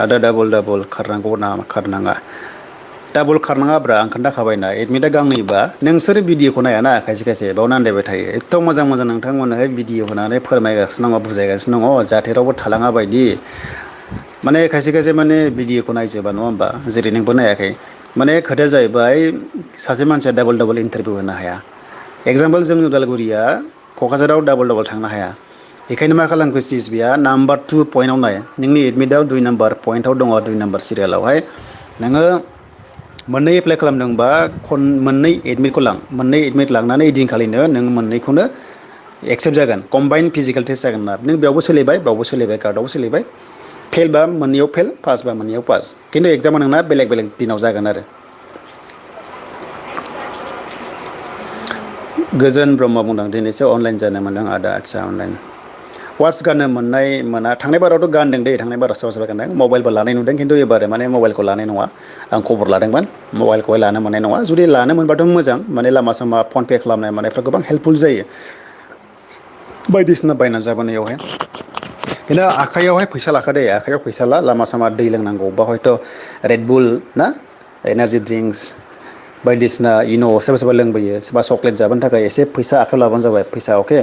आदा डाबल खारनांगौ ना खारनाङा डाबल खारनाङाब्रा आं खोन्थाखाबायना एडमिटआ गांनैबा नोंसोरो भिडिअखौ नायाना खायसे बावनो आन्दायबाय थायो एथ' मोजां नोंथांमोनहाय भिडिअ होनानै फोरमायगासिनो दङ बुजायगासिनो दङ जाहाथे रावबो थालाङा बायदि माने खायसे माने भिडिअखौ नायजोबा नङा होमबा जेरै नोंबो नायाखै माने खोथाया जाहैबाय सासे मानसिया डाबल इन्टारभिउ होनो हाया एगजाम्पल जोंनि उदालगुरिया क'क्राझाराव डाबल थांनो हाया बेखायनो मा खालामखो सिएसबिया नाम्बार 2 पइन्टआव नाय नोंनि एडमिटआव 2 नाम्बार पइन्टआव दङ 2 नाम्बार सिरियालावहाय नोङो मोननै एप्लाइ खालामदोंबा मोननै एडमिटखौ मोननै एडमिट लांनानै एदिनखालिनो नों मोननैखौनो एक्सेप्ट जागोन कम्बाइन फिजिकेल टेस्ट जागोन ना नों बेयावबो सोलायबाय बावबो सोलायबाय कार्डआवबो सोलायबाय फेलबा मोननैयाव फेल पासबा मोननैयाव पास खिन्थु एगजामा नोंना बेलेग बेलेग दिनाव जागोन आरो गोजोन ब्रह्म बुंदों दिनैसो अनलाइन जानो मोनदों आदा आदसा अनलाइन वाट्स गाननो मोननाय मोना थांनाय बारावथ' गानदों दै थांनाय बाराव सोरबा सोरबा गानदों मबाइलबो लानाय नुदों खिन्थु एबार माने मबाइलखौ लानाय नङा आं खबर लादोंमोन मबाइलखौहाय लानो मोननाय नङा जुदि लानो मोनबाथ' मोजां माने लामा सामा फनपे खालामनाय मानायफ्रा गोबां हेल्पफुल जायो बायदिसिना बायना जाबोनायावहाय खिन्थु आखाइयावहाय फैसा लाखादे आखाइयाव फैसा लामा सामा दै लोंनांगौ बा हयथ' रेडबुल ना एनारजि ड्रिंक्स बायदिसिना इन' सोरबा सोरबा लोंबोयो सोरबा चक्लेट जाबोनो थाखाय एसे फैसा आखायाव लाबानो जाबाय फैसा अके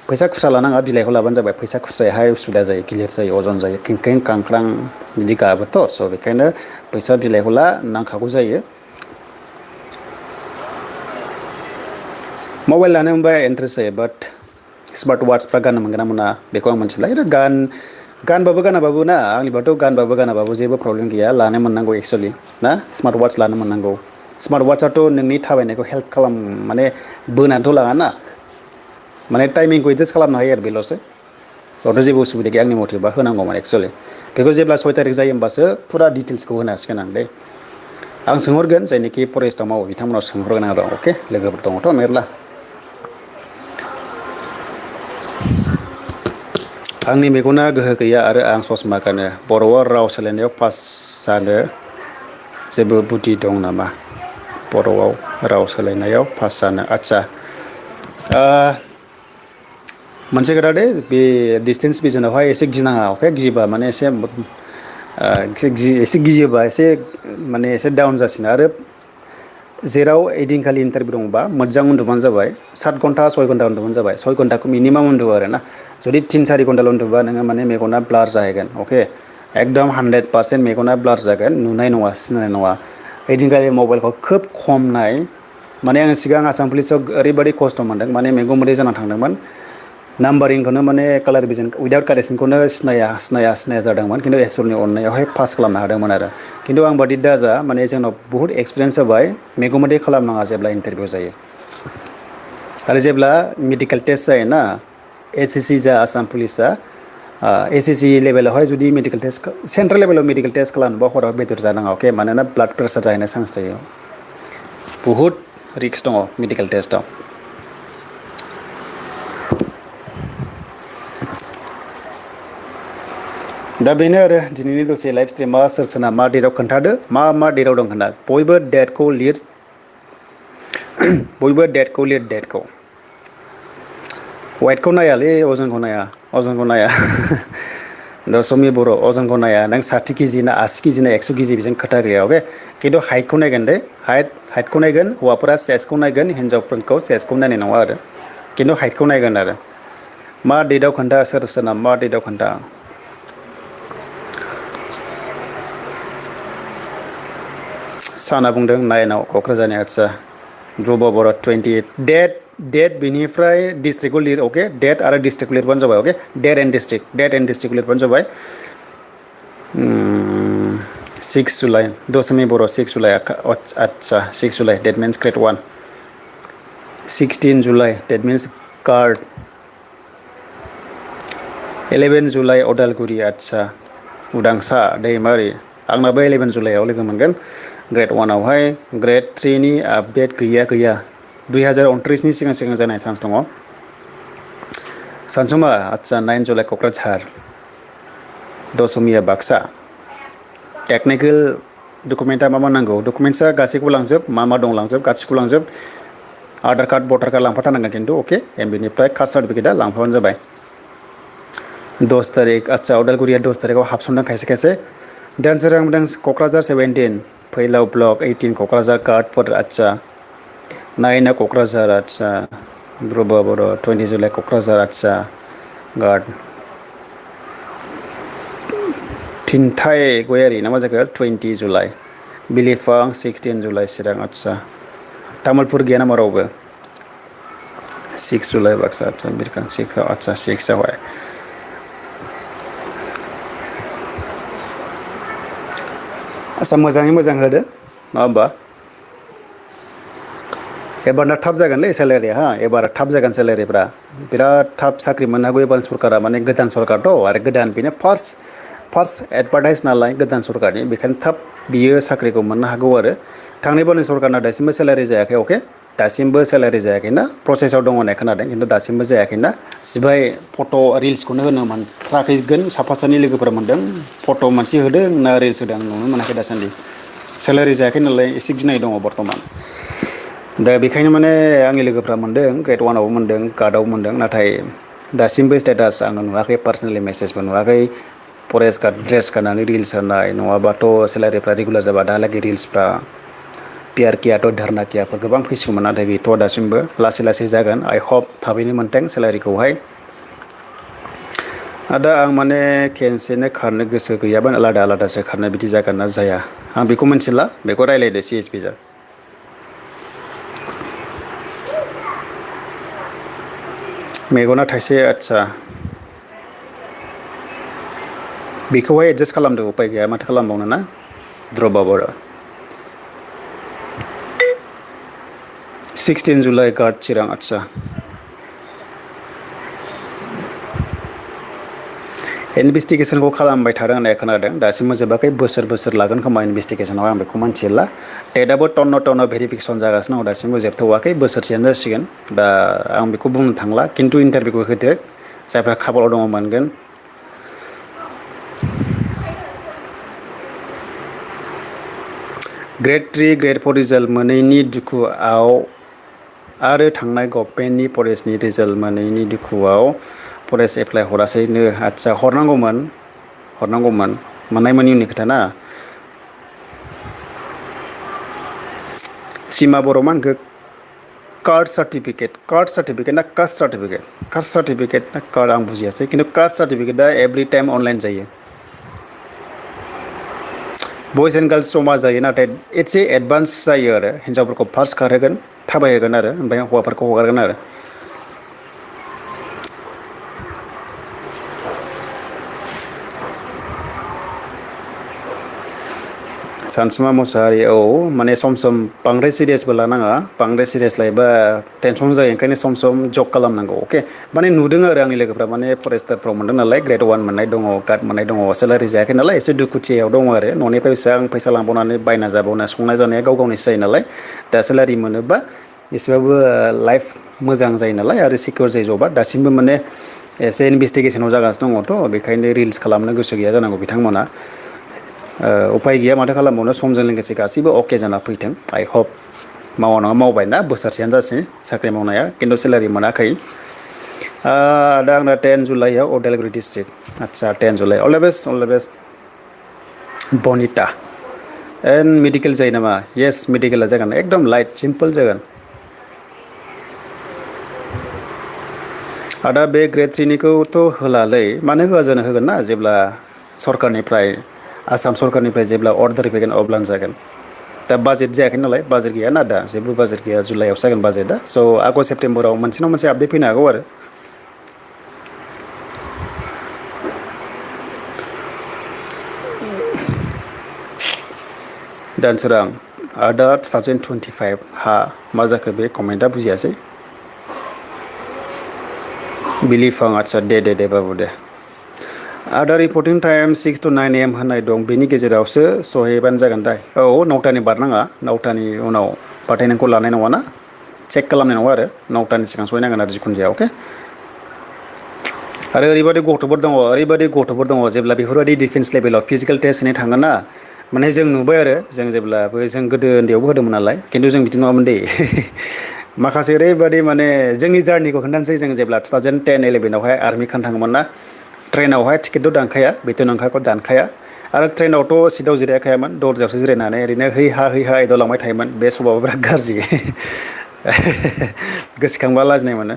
फैसा खुस्रा लानाङा बिलाइखौ लाबानो जाबाय फैसा खुस्रायाहाय उसुबिदा जायो गिलिर जायो अजन जायो खेंखें खांख्रां बिदि गाबोथ' स' बेखायनो फैसा बिलाइखौ नांखागौ जायो मबाइल लानो मोनबा इन्ट्रेस्ट जायो बाट स्मार्ट वाट्सफ्रा गाननो मोनगोन ना मोना बेखौ आं मिथिला खिन्थु गानबाबो गानाबाबो ना आंनिबाथ' गानबाबो गानाबाबो जेबो प्रब्लेम गैया लानो मोननांगौ एक्सुवेलि ना स्मार्ट वाट्स लानो मोननांगौ स्मार्ट वाट्सआथ' नोंनि थाबायनायखौ हेल्प माने बोनानैथ' लाङा ना माने टाइमिंखौ एडजास्ट खालामनो हायो आरो बेल'सो बेयावथ' जेबो उसुबिदा गैया आंनि मथेबा होनांगौमोन एक्सुवेलि बेखौ जेब्ला 6 थारिख जायो होमबासो फुरा डिटेल्सखौ होनो हासिगोन आं दे आं सोंहरगोन जायनोखि फरेस्टआव मावो बिथांमोनाव सोंहरगोन आं र' अके लोगोफोर दङथ' मेरला आंनि मेगना गोहो गैया आरो आं ससमा गानो बर'आव राव सोलायनायाव पास जानो जेबो बुद्धि दं नामा बर'आव राव सोलायनायाव पास जानो आदसा मोनसे खोथा दे बे डिसटेन्स भिजनावहाय एसे गिनाङा अके गियोबा माने एसे गियोबा एसे माने एसे डाउन जासिनो आरो जेराव ओइदिनखालि इन्टारभिउ दंबा मोजां उन्दुबानो जाबाय 7 घन्टा 6 घन्टा उन्दुबानो जाबाय 6 घन्टाखौ मिनिमाम उन्दु आरो ना जुदि 3-4 घन्टाल' उन्दुबा नोङो माने मेगना ब्लार जाहैगोन अके एकदम 100% मेगना ब्लार जागोन नुनाय नङा सिनायनाय नङा ओइदिनखालि मबाइलखौ खोब खम नाय माने आङो सिगां आसाम पुलिसाव ओरैबायदि खस्थ' मोनदों माने मेगन मोदै जाना थांदोंमोन नाम्बारिंखौनो माने कालार भिजन उइदाउट कारेक्सनखौनो सिनाया जादोंमोन खिन्थु इसोरनि अननायावहाय पास खालामनो हादोंमोन आरो खिन्थु आं बादि दाजा माने जोंनाव बुहुत एक्सपिरियेन्स जाबाय मेगन मोदै खालामनाङा जेब्ला इन्टारभिउ जायो आरो जेब्ला मेडिकेल टेस्ट जायोना SSC जा आसाम पुलिसा SSC लेभेलावहाय जुदि मेडिकेल टेस्ट सेन्ट्रेल लेभेलाव मेडिकेल टेस्ट खालामनोबा हराव बेदर जानाङा अके मानोना ब्लाड प्रेसार जाहैनो चान्स थायो बुहुत रिक्स दङ मेडिकेल टेस्टआव दा बेनो आरो दिनैनि दसे लाइभ स्ट्रिमा सोर सोरना मा डेटआव खोन्थादो मा डेटआव दं खोन्था बयबो डेटखौ लिर डेटखौ वाइटखौ नायालै अजनखौ नाया दसमि बर' अजनखौ नाया नों 60 केजि ना 80 केजि ना 100 केजि बेजों खोथा गैया अके खिन्थु हाइटखौ नायगोन दे हाइटखौ नायगोन हौवाफोरा चेस्टखौ नायगोन हिन्जावफोरखौ चेस्टखौ नायनाय नङा आरो खिन्थु हाइटखौ नायगोन आरो मा डेटआव खोन्था सोर सोरना मा डेटआव खोन्था साना बुंदों 9आव क'क्राझारनि आदसा ध्रुब बर' 28 डेट बेनिफ्राय डिस्ट्रिक्टखौ लिर अके डेट आरो डिस्ट्रिक्ट लिरबानो जाबाय अके डेट एन्ड डिस्ट्रिक्ट लिरबानो जाबाय 6 जुलाइ दशमी बर' 6 जुलाइ आदसा 6 July date means grade 1 16 July date means card 11 July Udalguri आदसा उदांसा दैमारि आंनाबो 11 जुलाइआव लोगो मोनगोन ग्रेड 1 आवहाय ग्रेड 3 नि आपडेट गैया 2029 नि सिगां जानाय चान्स दङ सानसुमा आदसा 9 जुलाइ क'क्राझार दशमिया बाक्सा टेकनिकेल डकुमेन्टआ मा नांगौ डकुमेन्टसा गासैखौबो लांजोब मा दं लांजोब गासैखौबो लांजोब आधार कार्ड भटार कार्ड लांफाथारनांगोन खिन्थु अके बेनिफ्राय कास्ट सार्टिफिकेटआ लांफाबानो जाबाय 10 तारिख आदसा अदालगुरिया 10 तारिखआव हाबसनदों खायसे दानसोरां क'क्राझार 17 फैलाव ब्लक 18 क'क्राझार कार्डफोर आदसा 9 क'क्राझार आदसा ध्रुब बर' 20 जुलाइ क'क्राझार आदसा गार्ड फिनथाय गयारि ना मा जाखो 20 जुलाइ बिलिफां 16 जुलाइ चिरां आदसा तामुलपुर गैया नामा रावबो 6 जुलाइ बाक्सा आदसा बिरखां 6 आदसा 6 आवहाय आदसा मोजाङै मोजां होदो नङा होमबा एबारना थाब जागोनलै सेलारिया हा एबार थाब जागोन सेलारिफ्रा बिराद थाब साख्रि मोननो हागौ एबार सरकारा माने गोदान सरकारथ' आरो गोदान बेनो फार्स्ट एडभार्टाइज नालाय गोदान सरकारनि बेखायनो थाब बियो साख्रिखौ मोननो हागौ आरो थांनाय बारनि सरकारना दासिमबो सेलारि जायाखै अके दासिमबो सेलारि जायाखैना प्रसेसआव दङ होननाय खोनादों खिन्थु दासिमबो जायाखैना सिबाय फट' रिल्सखौनो होनो मोनथ्राखैगोन साफा सानै लोगोफोरा मोनदों फट' मोनसे होदों ना रिल्स होदों आं नुनो मोनाखै दासान्दि सेलारि जायाखै नालाय एसे गिनाय दङ बर्थमान दा बेखायनो माने आंनि लोगोफ्रा मोनदों ग्रेड वानावबो मोनदों कार्डआव मोनदों नाथाय दासिमबो स्टेटास आङो नुवाखै पार्सनेलि मेसेजबो नुवाखै फरेस्ट गार्ड ड्रेस गाननानै रिल्स होनाय नङाबाथ' सेलारिफ्रा रेगुलार जाबा दाहालागै रिल्सफ्रा पिआर केयाथ' धर्ना केयाफोर गोबां फैसिगौमोन नाथाय गैथ'वा दासिमबो लासै लासै जागोन आइ हप थाबैनो मोनथों सेलारिखौहाय दा आं माने खेनसेनो खारनो गोसो गैयाबा आलादा आलादासो खारनो बिदि जागोन ना जाया आं बेखौ मिथिला बेखौ रायलायदो CSP जों मेगना थाइसे आदसा बेखौहाय एडजास्ट खालामदो उपाय गैया माथो खालामबावनो ना द्रपआउट 16 जुलाइ गार्ड चिरां आदसा इनभेस्टिगेसनखौ खालामबाय थादों होननाय खोनादों दासिमबो जोबाखै बोसोर लागोन खोमा इनभेस्टिगेसनाव आं बेखौ मिथिला डेटआबो टन्न भेरिफिकेसन जागासिनो दं दासिमबो जोबथ'वाखै बोसोरसेयानो जासिगोन दा आं बेखौ बुंनो थांला खिन्थु इन्टारभिउखौ होदो जायफ्रा खाफालाव दङ मोनगोन ग्रेड 3 ग्रेड 4 रिजाल्ट मोनैनि दुखुआव आरो थांनाय गभर्नमेन्टनि फरेस्टनि रिजाल्ट मोनैनि दुखुआव फरेस्ट एप्लाइ हरासैनो आदसा हरनांगौमोन मोननाय मोनैनि खोथा ना सिमा बर' मा होनखो कार्ड सार्टिफिकेट ना कास्ट सार्टिफिकेट ना कार्ड आं बुजियासै खिन्थु कास्ट सार्टिफिकेटआ एभरि टाइम अनलाइन जायो बयस एन्ड गार्ल्स जमा जायो नाथाय एसे एडभान्स जायो आरो हिन्जावफोरखौ फार्स्ट खारहोगोन थाबायहोगोन आरो ओमफ्राय हौवाफोरखौ हगारगोन आरो सानसुमा मुसाहारि औ माने सम बांद्राय सिरियासबो लानाङा बांद्राय सिरियास लायोबा टेनसन जायो ओंखायनो सम जग खालामनांगौ अके माने नुदों आरो आंनि लोगोफ्रा माने फरेस्टारफ्राव मोनदों नालाय ग्रेड 1 मोननाय दङ कार्ड मोननाय दङ सेलारि जायाखै नालाय एसे दुखुथियाव दङ आरो न'निफ्राय बेसेबां फैसा लांबावनानै बायना जाबावना संना जानाया गाव गावनिसो जायो नालाय दा सेलारि मोनोबा एसेबाबो लाइफ मोजां जायो नालाय आरो सिकिउर जायो जबा दासिमबो माने एसे इनभेस्टिगेसनाव जागासिनो दङथ' बेखायनो रिल्स खालामनो गोसो गैया जानांगौ बिथांमोना उपाय गैया माथो खालामबावनो समजों लोगोसे गासैबो अके जाना फैथों आइ हप मावा नङा मावबाय ना बोसोरसेयानो जासै साख्रि मावनाया खिन्थु सेलारि मोनाखै दा आंना 10 जुलाइआव उदालगुरि डिस्ट्रिक्ट आदसा 10 July all the best Banita and medical जायो नामा येस मेडिकेला जागोन एकदम लाइट सिम्पोल जागोन आदा बे ग्रेड 3निखौथ' होलालै मानो होआ जानो होगोन ना जेब्ला सरकारनिफ्राय आसाम सरकारनिफ्राय जेब्ला अर्डार फैगोन अब्लानो जागोन दा बाजेट जायाखै नालाय बाजेट गैया ना दा जेबो बाजेट गैया जुलाइआवसो जागोन बाजेटआ स' आगष्ट सेप्तेम्बराव मोनसे नङा मोनसे आपडेट फैनो हागौ आरो दानसोरां आदा 2025 हा मा जाखो बे कमेन्टआ बुजियासै बिलिफां आदसा दे बाबु दे आदा रिपर्टिं टाइम 6 to 9 AM होननाय दं बेनि गेजेरावसो सहैबानो जागोन दा औ 9टानि बारनाङा 9टानि उनाव बाथाय नोंखौ लानाय नङा ना चेक खालामनाय नङा आरो 9टानि सिगां सहैनांगोन आरो जिखुनु जाया अके आरो ओरैबायदि गथ'फोर दङ जेब्ला बेफोरबायदि डिफेन्स लेभेलाव फिजिकेल टेस्ट होनो थाङोन ना माने जों नुबाय आरो जों जेब्लाबो जों गोदो उन्दैयावबो होदोंमोन नालाय खिन्थु जों बिदि नङामोन दे माखासे ओरैबायदि माने जोंनि जार्निखौ खोन्थानोसै जों जेब्ला 2010-11आवहाय आर्मि खानो थाङोमोन ना ट्रेनावहाय टिकेटथ' दानखाया बेथ' नोंखाखौ दानखाया आरो ट्रेनावथ' सिटाव जिरायखायामोन दरजायावसो जिरायनानै ओरैनो है हा एदावलांबाय थायोमोन बे समावबो बिराद गाज्रि गोसोखांबा लाजिनाय मोनो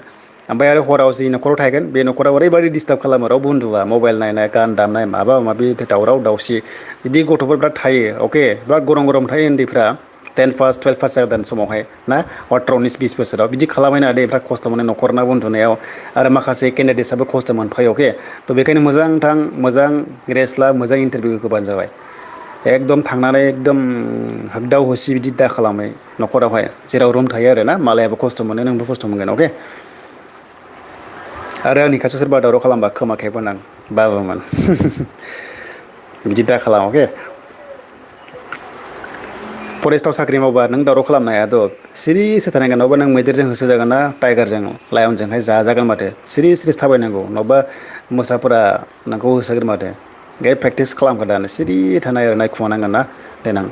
ओमफ्राय आरो हराव जि न'खराव थागोन बे न'खराव ओरैबायदि डिस्टार्ब खालामो रावबो उन्दुआ मबाइल नायनाय गान दामनाय माबा माबि दावराव दावसि बिदि गथ'फोर बिराद थायो अके बिराद गरम थायो उन्दैफ्रा 10 पास 12 पास जागोन समावहाय ना 18-20 बोसोराव बिदि खालामबायना दे बिराद खस्थ' मोनो न'खरना उन्दुनायाव आरो माखासे केन्डिडेट्सआबो खस्थ' मोनफायो अके थ' बेखायनो मोजां रेस्ट ला मोजां इन्टारभिउ होबानो जाबाय एकदम थांनानै एकदम होगदाव होसि बिदि दा खालामै न'खरावहाय जेराव रुम थायो आरो ना मालायाबो खस्थ' मोनो नोंबो खस्थ' मोनगोन अके आरो आंनि खाथियाव सोरबा दावराव खालामबा खोमा खेबगोन आं बाबुमोन बिदि दा खालाम अके फरेस्टआव साख्रि मावबा नों दावराव खालामनो हायाथ' सिरिसो थानांगोन नङाबा नों मैदेरजों होसोजागोन ना टाइगारजों लायनजोंहाय जाजागोन माथो सिरि सिरि थाबायनांगौ नङाबा मोसाफोरा नोंखौ होसोगोन माथो ओंखायनो प्रेक्टिस खालामखा दानो सिरि थानाय आरो नायखुमानांगोन ना देनां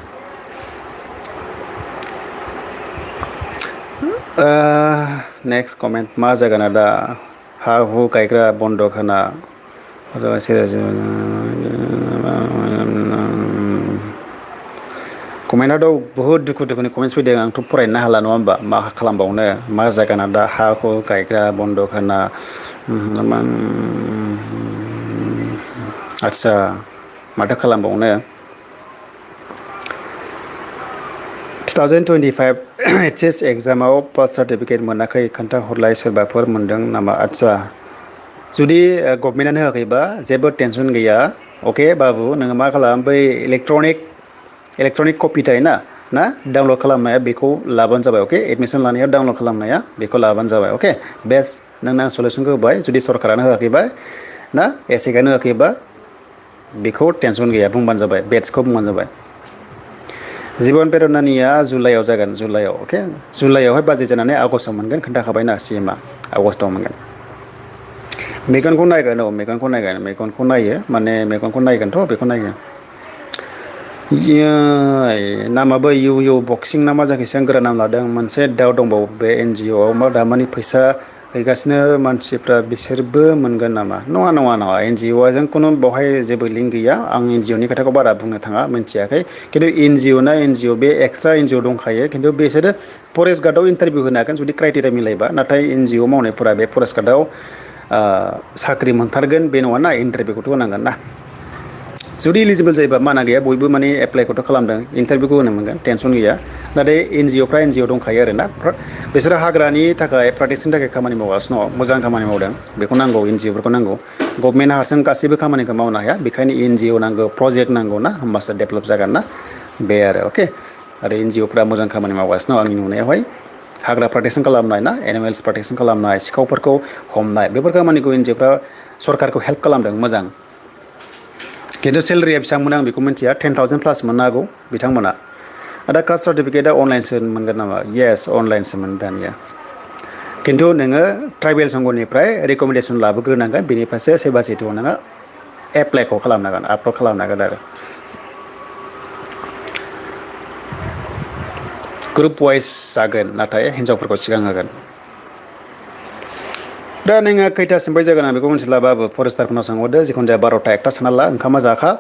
नेक्स्ट कमेन्ट मा जागोन दा हा हु गायग्रा बन्दक होना कमेन्टआथ' बुहुत दुखु दुखुनि कमेन्टस फैदों आंथ' फरायनो हाला नङा होमबा मा खालामबावनो मा जागोन दा हा हु गायग्रा बन्दक होना आदसा माथो खालामबावनो 2025 HS एग्जामाव पास सार्टिफिकेट मोनाखै खोन्थाहरलाय सोरबाफोर मोनदों नामा आदसा जुदि गभमेन्टआनो होआखैबा जेबो टेनसन गैया अके बाबु नोङो मा खालाम बै इलेक्ट्रनिक कपि थायोना ना डाउनलड खालामनाया बेखौ लाबानो जाबाय अके एडमिसन लानायाव डाउनलड खालामनाया बेखौ लाबानो जाबाय अके बेस्ट नोंनो आं सलिउसनखौ होबाय जुदि सरकारानो होआखैबा ना एसेकानो होआखैबा बेखौ टेनसन गैया बुंबानो जाबाय बेट्सखौ बुंबानो जाबाय जिबन पेरनानिया जुलाइआव जागोन जुलाइआव अके जुलाइआवहाय बाजेट जानानै आगस्टआव मोनगोन खोन्थाखाबायना सिएमआ आगस्टआव मोनगोन मेगनखौ नायगोन औ मेगनखौ नायगोन मेगनखौ नायो माने मेगनखौ नायगोनथ' बेखौ नायगोन नामाबो इउ इउ बक्सिं ना मा जाखिसो आं गोरा नाम लादों मोनसे दाउ दंबावो बे NGOआव मा दामानि फैसा हैगासिनो मानसिफ्रा बिसोरबो मोनगोन नामा नङा NGOआ जों खुनु बेवहाय जेबो लिंक गैया आं NGOनि खोथाखौ बारा बुंनो थाङा मिन्थियाखै खिन्थु NGO ना NGO बे एक्सट्रा NGO दंखायो खिन्थु बिसोरो फरेस्ट गार्डआव इन्टारभिउ होनो हागोन जुदि क्राइटेरिया मिलायबा नाथाय NGO मावनायफोरा बे फरेस्ट गार्डआव साख्रि मोनथारगोन बे नङा ना इन्टारभिउखौथ' होनांगोन ना जुदि इलिजिबोल जायोबा माना गैया बयबो माने एप्लाइखौथ' खालामदों इन्टारभिउखौ होनो मोनगोन टेनसन गैया नाथाय NGOफ्रा NGO दंखायो आरो ना बिसोरो हाग्रानि थाखाय प्रटेक्सननि थाखाय खामानि मावगासिनो दङ मोजां खामानि मावदों बेखौ नांगौ NGOफोरखौ नांगौ गभमेन्टआ हारसिं गासैबो खामानिखौ मावनो हाया बेखायनो NGO नांगौ प्रजेक्ट नांगौ ना होमबासो डेभेलप जागोन ना बे आरो अके आरो NGOफ्रा मोजां खामानि मावगासिनो दं आंनि नुनायावहाय हाग्रा प्रटेक्सन खालामनाय ना एनिमेल्स प्रटेक्सन खालामनाय सिखावफोरखौ हमनाय बेफोर खामानिखौ NGOफ्रा सरकारखौ हेल्प खालामदों मोजां खिन्थु सेलेरिया बेसेबां मोनो आं बेखौ मिन्थिया 10,000 प्लास मोननो हागौ बिथांमोना दा कास्ट सार्टिफिकेटआ अनलाइनसो मोनगोन नामा येस अनलाइनसो मोन दानिया खिन्थु नोङो ट्राइबेल संघनिफ्राय रेकमेन्डेसन लाबोग्रोनांगोन बेनिफ्रायसो सोरबा सेथुआव नोङो एप्लाइखौ खालामनांगोन आपलड खालामनांगोन आरो ग्रुप वाइज जागोन नाथाय हिन्जावफोरखौ सिगां होगोन दा नोङो खैथासिमफ्राय जागोन आं बेखौ मिन्थिलाबाबो फरेस्टारफोरनाव सोंहरदो जिखुनु जाया 12ता 1ता सानना ला ओंखामा जाखा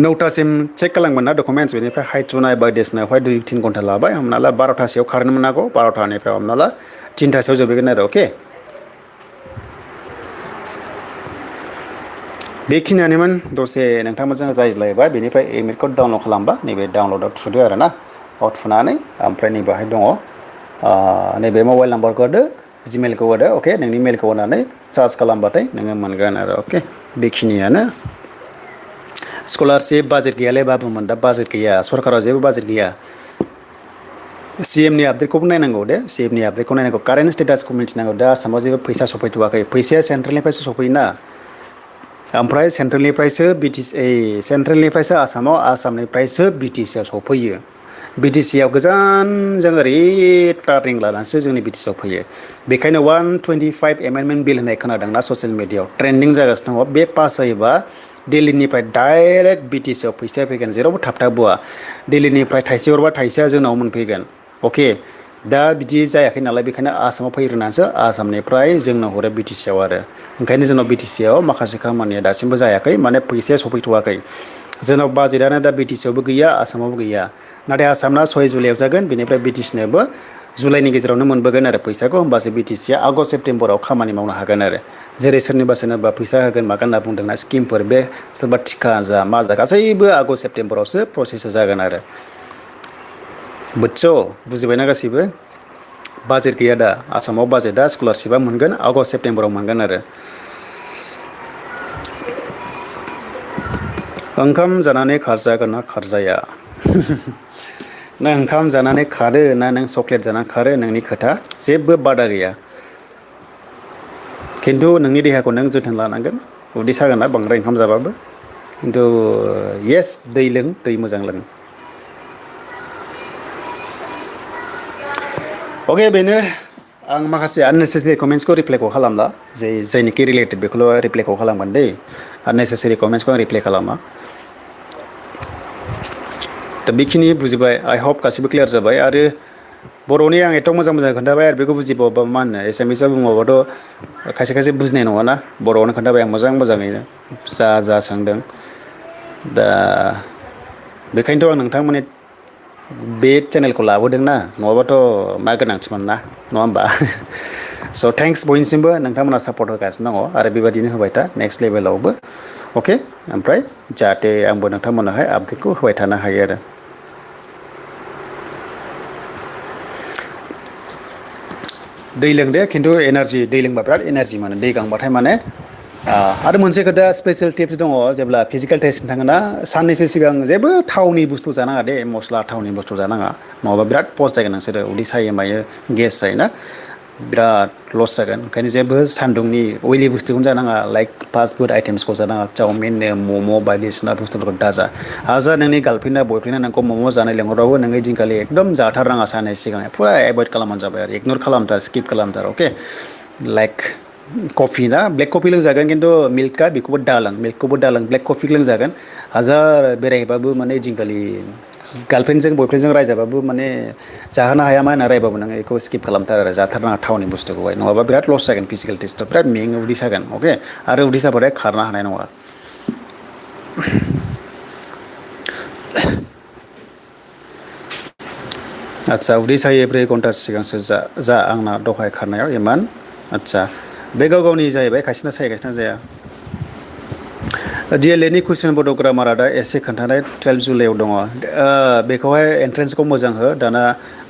9तासिम चेक खालामगोन ना डकुमेन्टस बेनिफ्राय हाइट सुनाय बायदिसिनायावहाय 2-3 घन्टा लाबाय हमना ला 12तासोआव खारनो मोननांगौ 12तानिफ्राय हमना ला 3तासोआव जोबहैगोन आरो अके बेखिनियानोमोन दसे नोंथांमोनजों रायज्लायबाय बेनिफ्राय एडमिट कार्ड डाउनलड खालामबा नैबे डाउनलडआव थुदो आरो ना बाव थुनानै ओमफ्राय नैबेहाय दङ नैबे मबाइल नाम्बारखौ होदो जिमेलखौ होदो अके नोंनि मेलखौ होनानै चार्ज खालामबाथाय नोङो मोनगोन आरो अके बेखिनियानो स्कलारशिप बाजेट गैयालै बाबुमोन दा बाजेट गैया सरकाराव जेबो बाजेट गैया CMनि आपडेटखौबो नायनांगौ दे CMनि आपडेटखौ नायनांगौ कारेन्ट स्टेटासखौ मिन्थिनांगौ दा आसामाव जेबो फैसा सफैथ'वाखै फैसाया सेन्ट्रेलनिफ्रायसो सफैयोना ओमफ्राय सेन्ट्रेलनिफ्रायसो आसामाव आसामनिफ्रायसो BTCआव सफैयो BTCआव गोजानजों ओरै टार्निं लानानैसो जोंनि BTCआव फैयो बेखायनो 125 एमेन्डमेन्ट बिल होननाय खोनादोंना ससियेल मिडियाआव ट्रेन्डिं जागासिनो दङ बे पास जायोबा दिल्लीनिफ्राय डाइरेक्ट BTCआव फैसाया फैगोन जेरावबो थाबथाबोआ दिल्लीनिफ्राय थाइसे हरबा थाइसेया जोंनाव मोनफैगोन अके दा बिदि जायाखै नालाय बेखायनो आसामाव फैग्रोनानैसो आसामनिफ्राय जोंनो हरो BTCआव आरो ओंखायनो जोंनाव BTCआव माखासे खामानिया दासिमबो जायाखै माने फैसाया सफैथ'वाखै जोंनाव बाजेटआनो दा BTCआवबो गैया आसामावबो गैया नाथाय आसामना 6 जुलाइआव जागोन बेनिफ्राय BTCनोबो जुलाइनि गेजेरावनो मोनबोगोन आरो फैसाखौ होमबासो BTCआ आगष्ट सेप्तेम्बराव खामानि मावनो हागोन आरो जेरै सोरनिबा फैसा होगोन मागोन होनना बुंदोंना स्किमफोर बे सोरबा टिका जा मा जा गासैबो आगष्ट सेप्तेम्बरावसो प्रसेसा जागोन आरो बुजिबायना गासैबो बाजेट गैया दा आसामाव बाजेटआ स्कलारशिपआ मोनगोन आगष्ट सेप्तेम्बराव मोनगोन आरो ओंखाम जानानै खारजागोन ना खारजाया नों ओंखाम जानानै खारो ना नों चक्लेट जानानै खारो नोंनि खोथा जेबो बादा गैया खिन्थु नोंनि देहाखौ नों जोथोन लानांगोन उदै सागोन ना बांद्राय ओंखाम जाबाबो खिन्थु येस दै लों दै मोजां लों अके बेनो आं माखासे आननेसेसारि कमेन्ट्सखौ रिप्लाइखौ खालामला जायनिखि रिलेटेड बेखौल' रिप्लाइखौ खालामगोन दै आननेसेसारि कमेन्ट्सखौ आं रिप्लाइ खालामा दा बेखिनि बुजिबाय आइ हप गासिबो क्लियार जाबाय आरो बर'नि आं एथ' मोजां मोजां खोन्थाबाय आरो बेखौ बुजिबावबा मा होनो एसामिसाव बुंबावबाथ' खायसे खायसे बुजिनाय नङाना बर'आवनो खोन्थाबाय आं मोजाङैनो जा सोंदों दा बेखायनोथ' आं नोंथांमोननि बे चेनेलखौ लाबोदोंना नङाबाथ' मा गोनांथिमोन ना नङा होमबा स' थेंक्स बयनिसिमबो नोंथांमोना सापर्ट होगासिनो दङ आरो बेबायदिनो होबाय था नेक्स्ट लेभेलावबो अके ओमफ्राय जाहाथे आंबो नोंथांमोननोहाय आपडेटखौ होबाय थानो हायो आरो दै लोंदे खिन्थु एनारजि दै लोंबा बिराद एनारजि मोनो दै गांबाथाय माने आरो मोनसे खोथा स्पेसियेल टिप्स दङ जेब्ला फिजिकेल टेस्ट थाङोना साननैसो सिगां जेबो थावनि बुस्थु जानाङा दे मस्ला थावनि बुस्थु जानाङा नङाबा बिराद पस्ट जागोन नोंसोरो उदै सायो मायो गेस जायोना बिराद लस जागोन ओंखायनो जेबो सान्दुंनि अइलि बुस्थुखौनो जानाङा लाइक फास्ट फुड आइटेम्सखौ जानाङा चावमिननो मम' बायदिसिना बुस्थुफोरखौ दाजा हाजार नोंनि गार्लफ्रेन्डआ बयफ्रेन्डआ नोंखौ मम' जानाय लेंहरबाबो नोङो दिनखालि एकदम जाथारनाङा साननै सिगां फुरा एभयड खालामबानो जाबाय आरो इगनर खालामथार स्किप खालामथार अके लाइक कफि ना ब्लेक कफि लोंजागोन खिन्थु मिल्कआ बेखौबो दालों मिल्कखौबो दालों ब्लेक कफि लोंजागोन हाजार बेरायहैबाबो माने दिनखालि गार्लफ्रेन्डजों बयफ्रेन्डजों रायजाबाबो माने जाहोनो हाया मा होनना रायबाबो नोङो बेखौ स्किप खालामथार आरो जाथारनाङा थावनि बुस्थुखौहाय नङाबा बिराद लस जागोन फिजिकेल टेस्टआव बिराद मेङो उदै सागोन अके आरो उदै साबाथाय खारनो हानाय नङा आदसा उदै सायो 4 घन्टा सिगांसो जा आंना दहाय खारनायाव इमान आदसा बे गाव गावनि जाहैबाय खायसेना सायो खायसेना जाया डिएलएडनि कुइसन बड' ग्रामारआ दा एसे खोन्थानाय 12 जुलाइआव दङ बेखौहाय एन्ट्रेन्सखौ मोजां हो दाना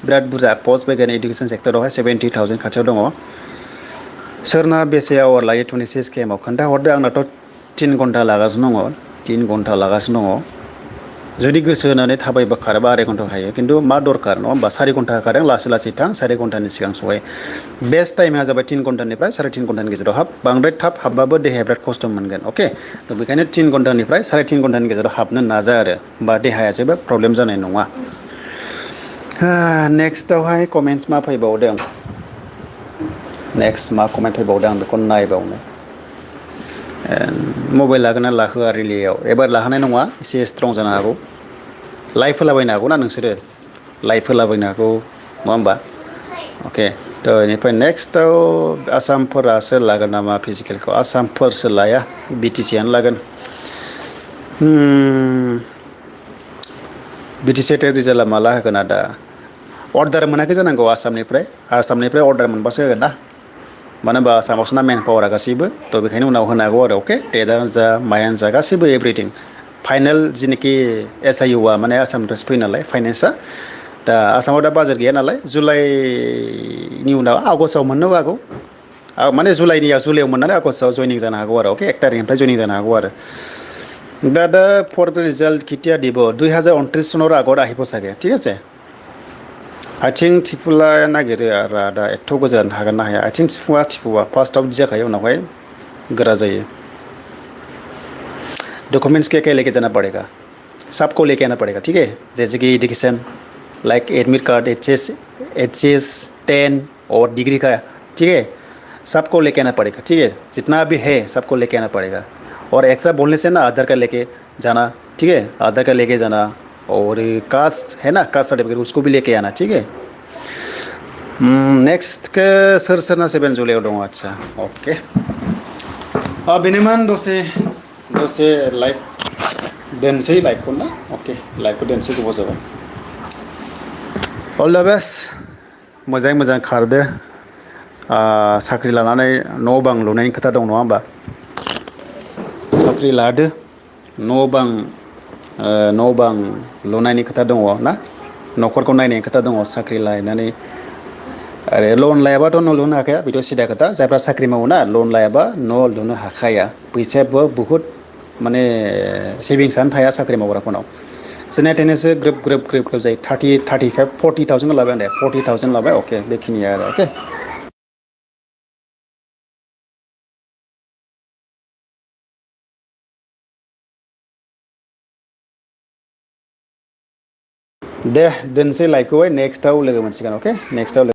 बिराद बुरजा पस्ट फैगोन इडुकेसन सेक्टरावहाय 70,000 खाथियाव दङ सोरना बेसे आवार लायो 26 केएमआव खोन्थाहरदो आंनाथ' 3 घन्टा लागासिनो दङ 3 घन्टा लागासिनो दङ जुदि गोसो होनानै थाबायबा खारोबा 2.5 घन्टा हायो खिन्थु मा दरकार नङा होमबा 4 घन्टा होखादों लासै लासै थां 4 घन्टानि सिगां सहै बेस्ट टाइमा जाबाय 3 घन्टानिफ्राय 3.5 घन्टानि गेजेराव हाब बांद्राय थाब हाबबाबो देहाया बिराद खस्थ' मोनगोन अके थ' बेखायनो 3 घन्टानिफ्राय 3.5 घन्टानि गेजेराव हाबनो नाजा आरो होमबा देहाया जेबो प्रब्लेम जानाय नङा नेक्स्टआवहाय कमेन्ट्स मा फैबावदों नेक्स्ट मा कमेन्ट फैबावदों आं बेखौ नायबावनो मबाइल लागोन ना लाहोआ रिलियाव एबार लाहोनाय नङा एसे स्ट्रं जानो हागौ लाइभ होलाबायनो हागौ ना नोंसोरो लाइभ होलाबायनो हागौ नङा होमबा अके थ' बेनिफ्राय नेक्स्टआव आसामफोरासो लागोन नामा फिजिकेलखौ आसामफोरसो लाया बिटिसिआनो लागोन बिटिसि टेट रिजाल्टआ माला होगोन आदा अर्डार मोनाखै जानांगौ आसामनिफ्राय अर्डार मोनबासो होगोन ना मानो होनबा आसामावसो ना मेन पावारा गासैबो थ' बेखायनो उनाव होनो हागौ आरो अके टेटआनो जा मायानो जा गासैबो एभ्रिथिं फाइनेल जिनिखि एसआइउआ माने आसामनिफ्रायसो फैयो नालाय फाइनेन्सआ दा आसामाव दा बाजेट गैया नालाय जुलाइनि उनाव आगस्टआव मोननोबो हागौ माने जुलाइआव मोननानै आगस्टआव जयनिं जानो हागौ आरो अके 1 तारिखनिफ्राय जयनिं जानो हागौ आरो দাদা ফ'ৰ্থ ৰিজাল্ট কেতিয়া দিব 2029 চনৰ আগত আহিব চাগে ঠিক আছে आथिं थिफुला नागिरो आरो आदा एथ' गोजान हागोन ना हाया आथिं थिफुवा फार्स्टआव बिदि जाखायो उनावहाय गोरा जायो डॉक्यूमेंट्स क्या क्या लेके जाना पड़ेगा सबको लेके आना पड़ेगा ठीक है जैसे कि education like admit card H S 10 और डिग्री का ठीक है सबको लेके आना पड़ेगा ठीक है जितना भी है सबको लेके आना पड़ेगा और एक्स्ट्रा बोलने से ना आधार कार्ड लेके जाना ठीक है आधार कार्ड लेके जाना और कास्ट है ना कास्ट सर्टिफिकेट उसको भी लेके आना ठीक है नेक्स्ट के सोरना 7 जुलाइआव दङ आदसा अके बेनोमोन दसे लाइफ दोनसै लाइफखौ ना अके लाइफखौ दोनसै गोबाव जाबाय अल द बेस्ट मोजाङै मोजां खारदो साख्रि लानानै न' बां लुनायनि खोथा दं नङा होमबा साख्रि लादो न' बां लुनायनि खोथा दङ ना न'खरखौ नायनायनि खोथा दङ साख्रि लानानै आरो लन लायाबाथ' न' लुनो हाखाया बेथ' सिदा खोथा जायफ्रा साख्रि मावो ना लन लायाबा न' लुनो हाखाया फैसायाबो बहुद माने सेभिंसआनो थाया साख्रि मावग्राफोरनाव जेने थेनेसो ग्रोब ग्रोब ग्रोब ग्रोब जायो 35 40,000 लाबाय आं दे 40,000 लाबाय अके बेखिनिया आरो अके दे दोनसै लाइकखौहाय नेक्स्टआव लोगो मोनसिगोन अके नेक्स्टआव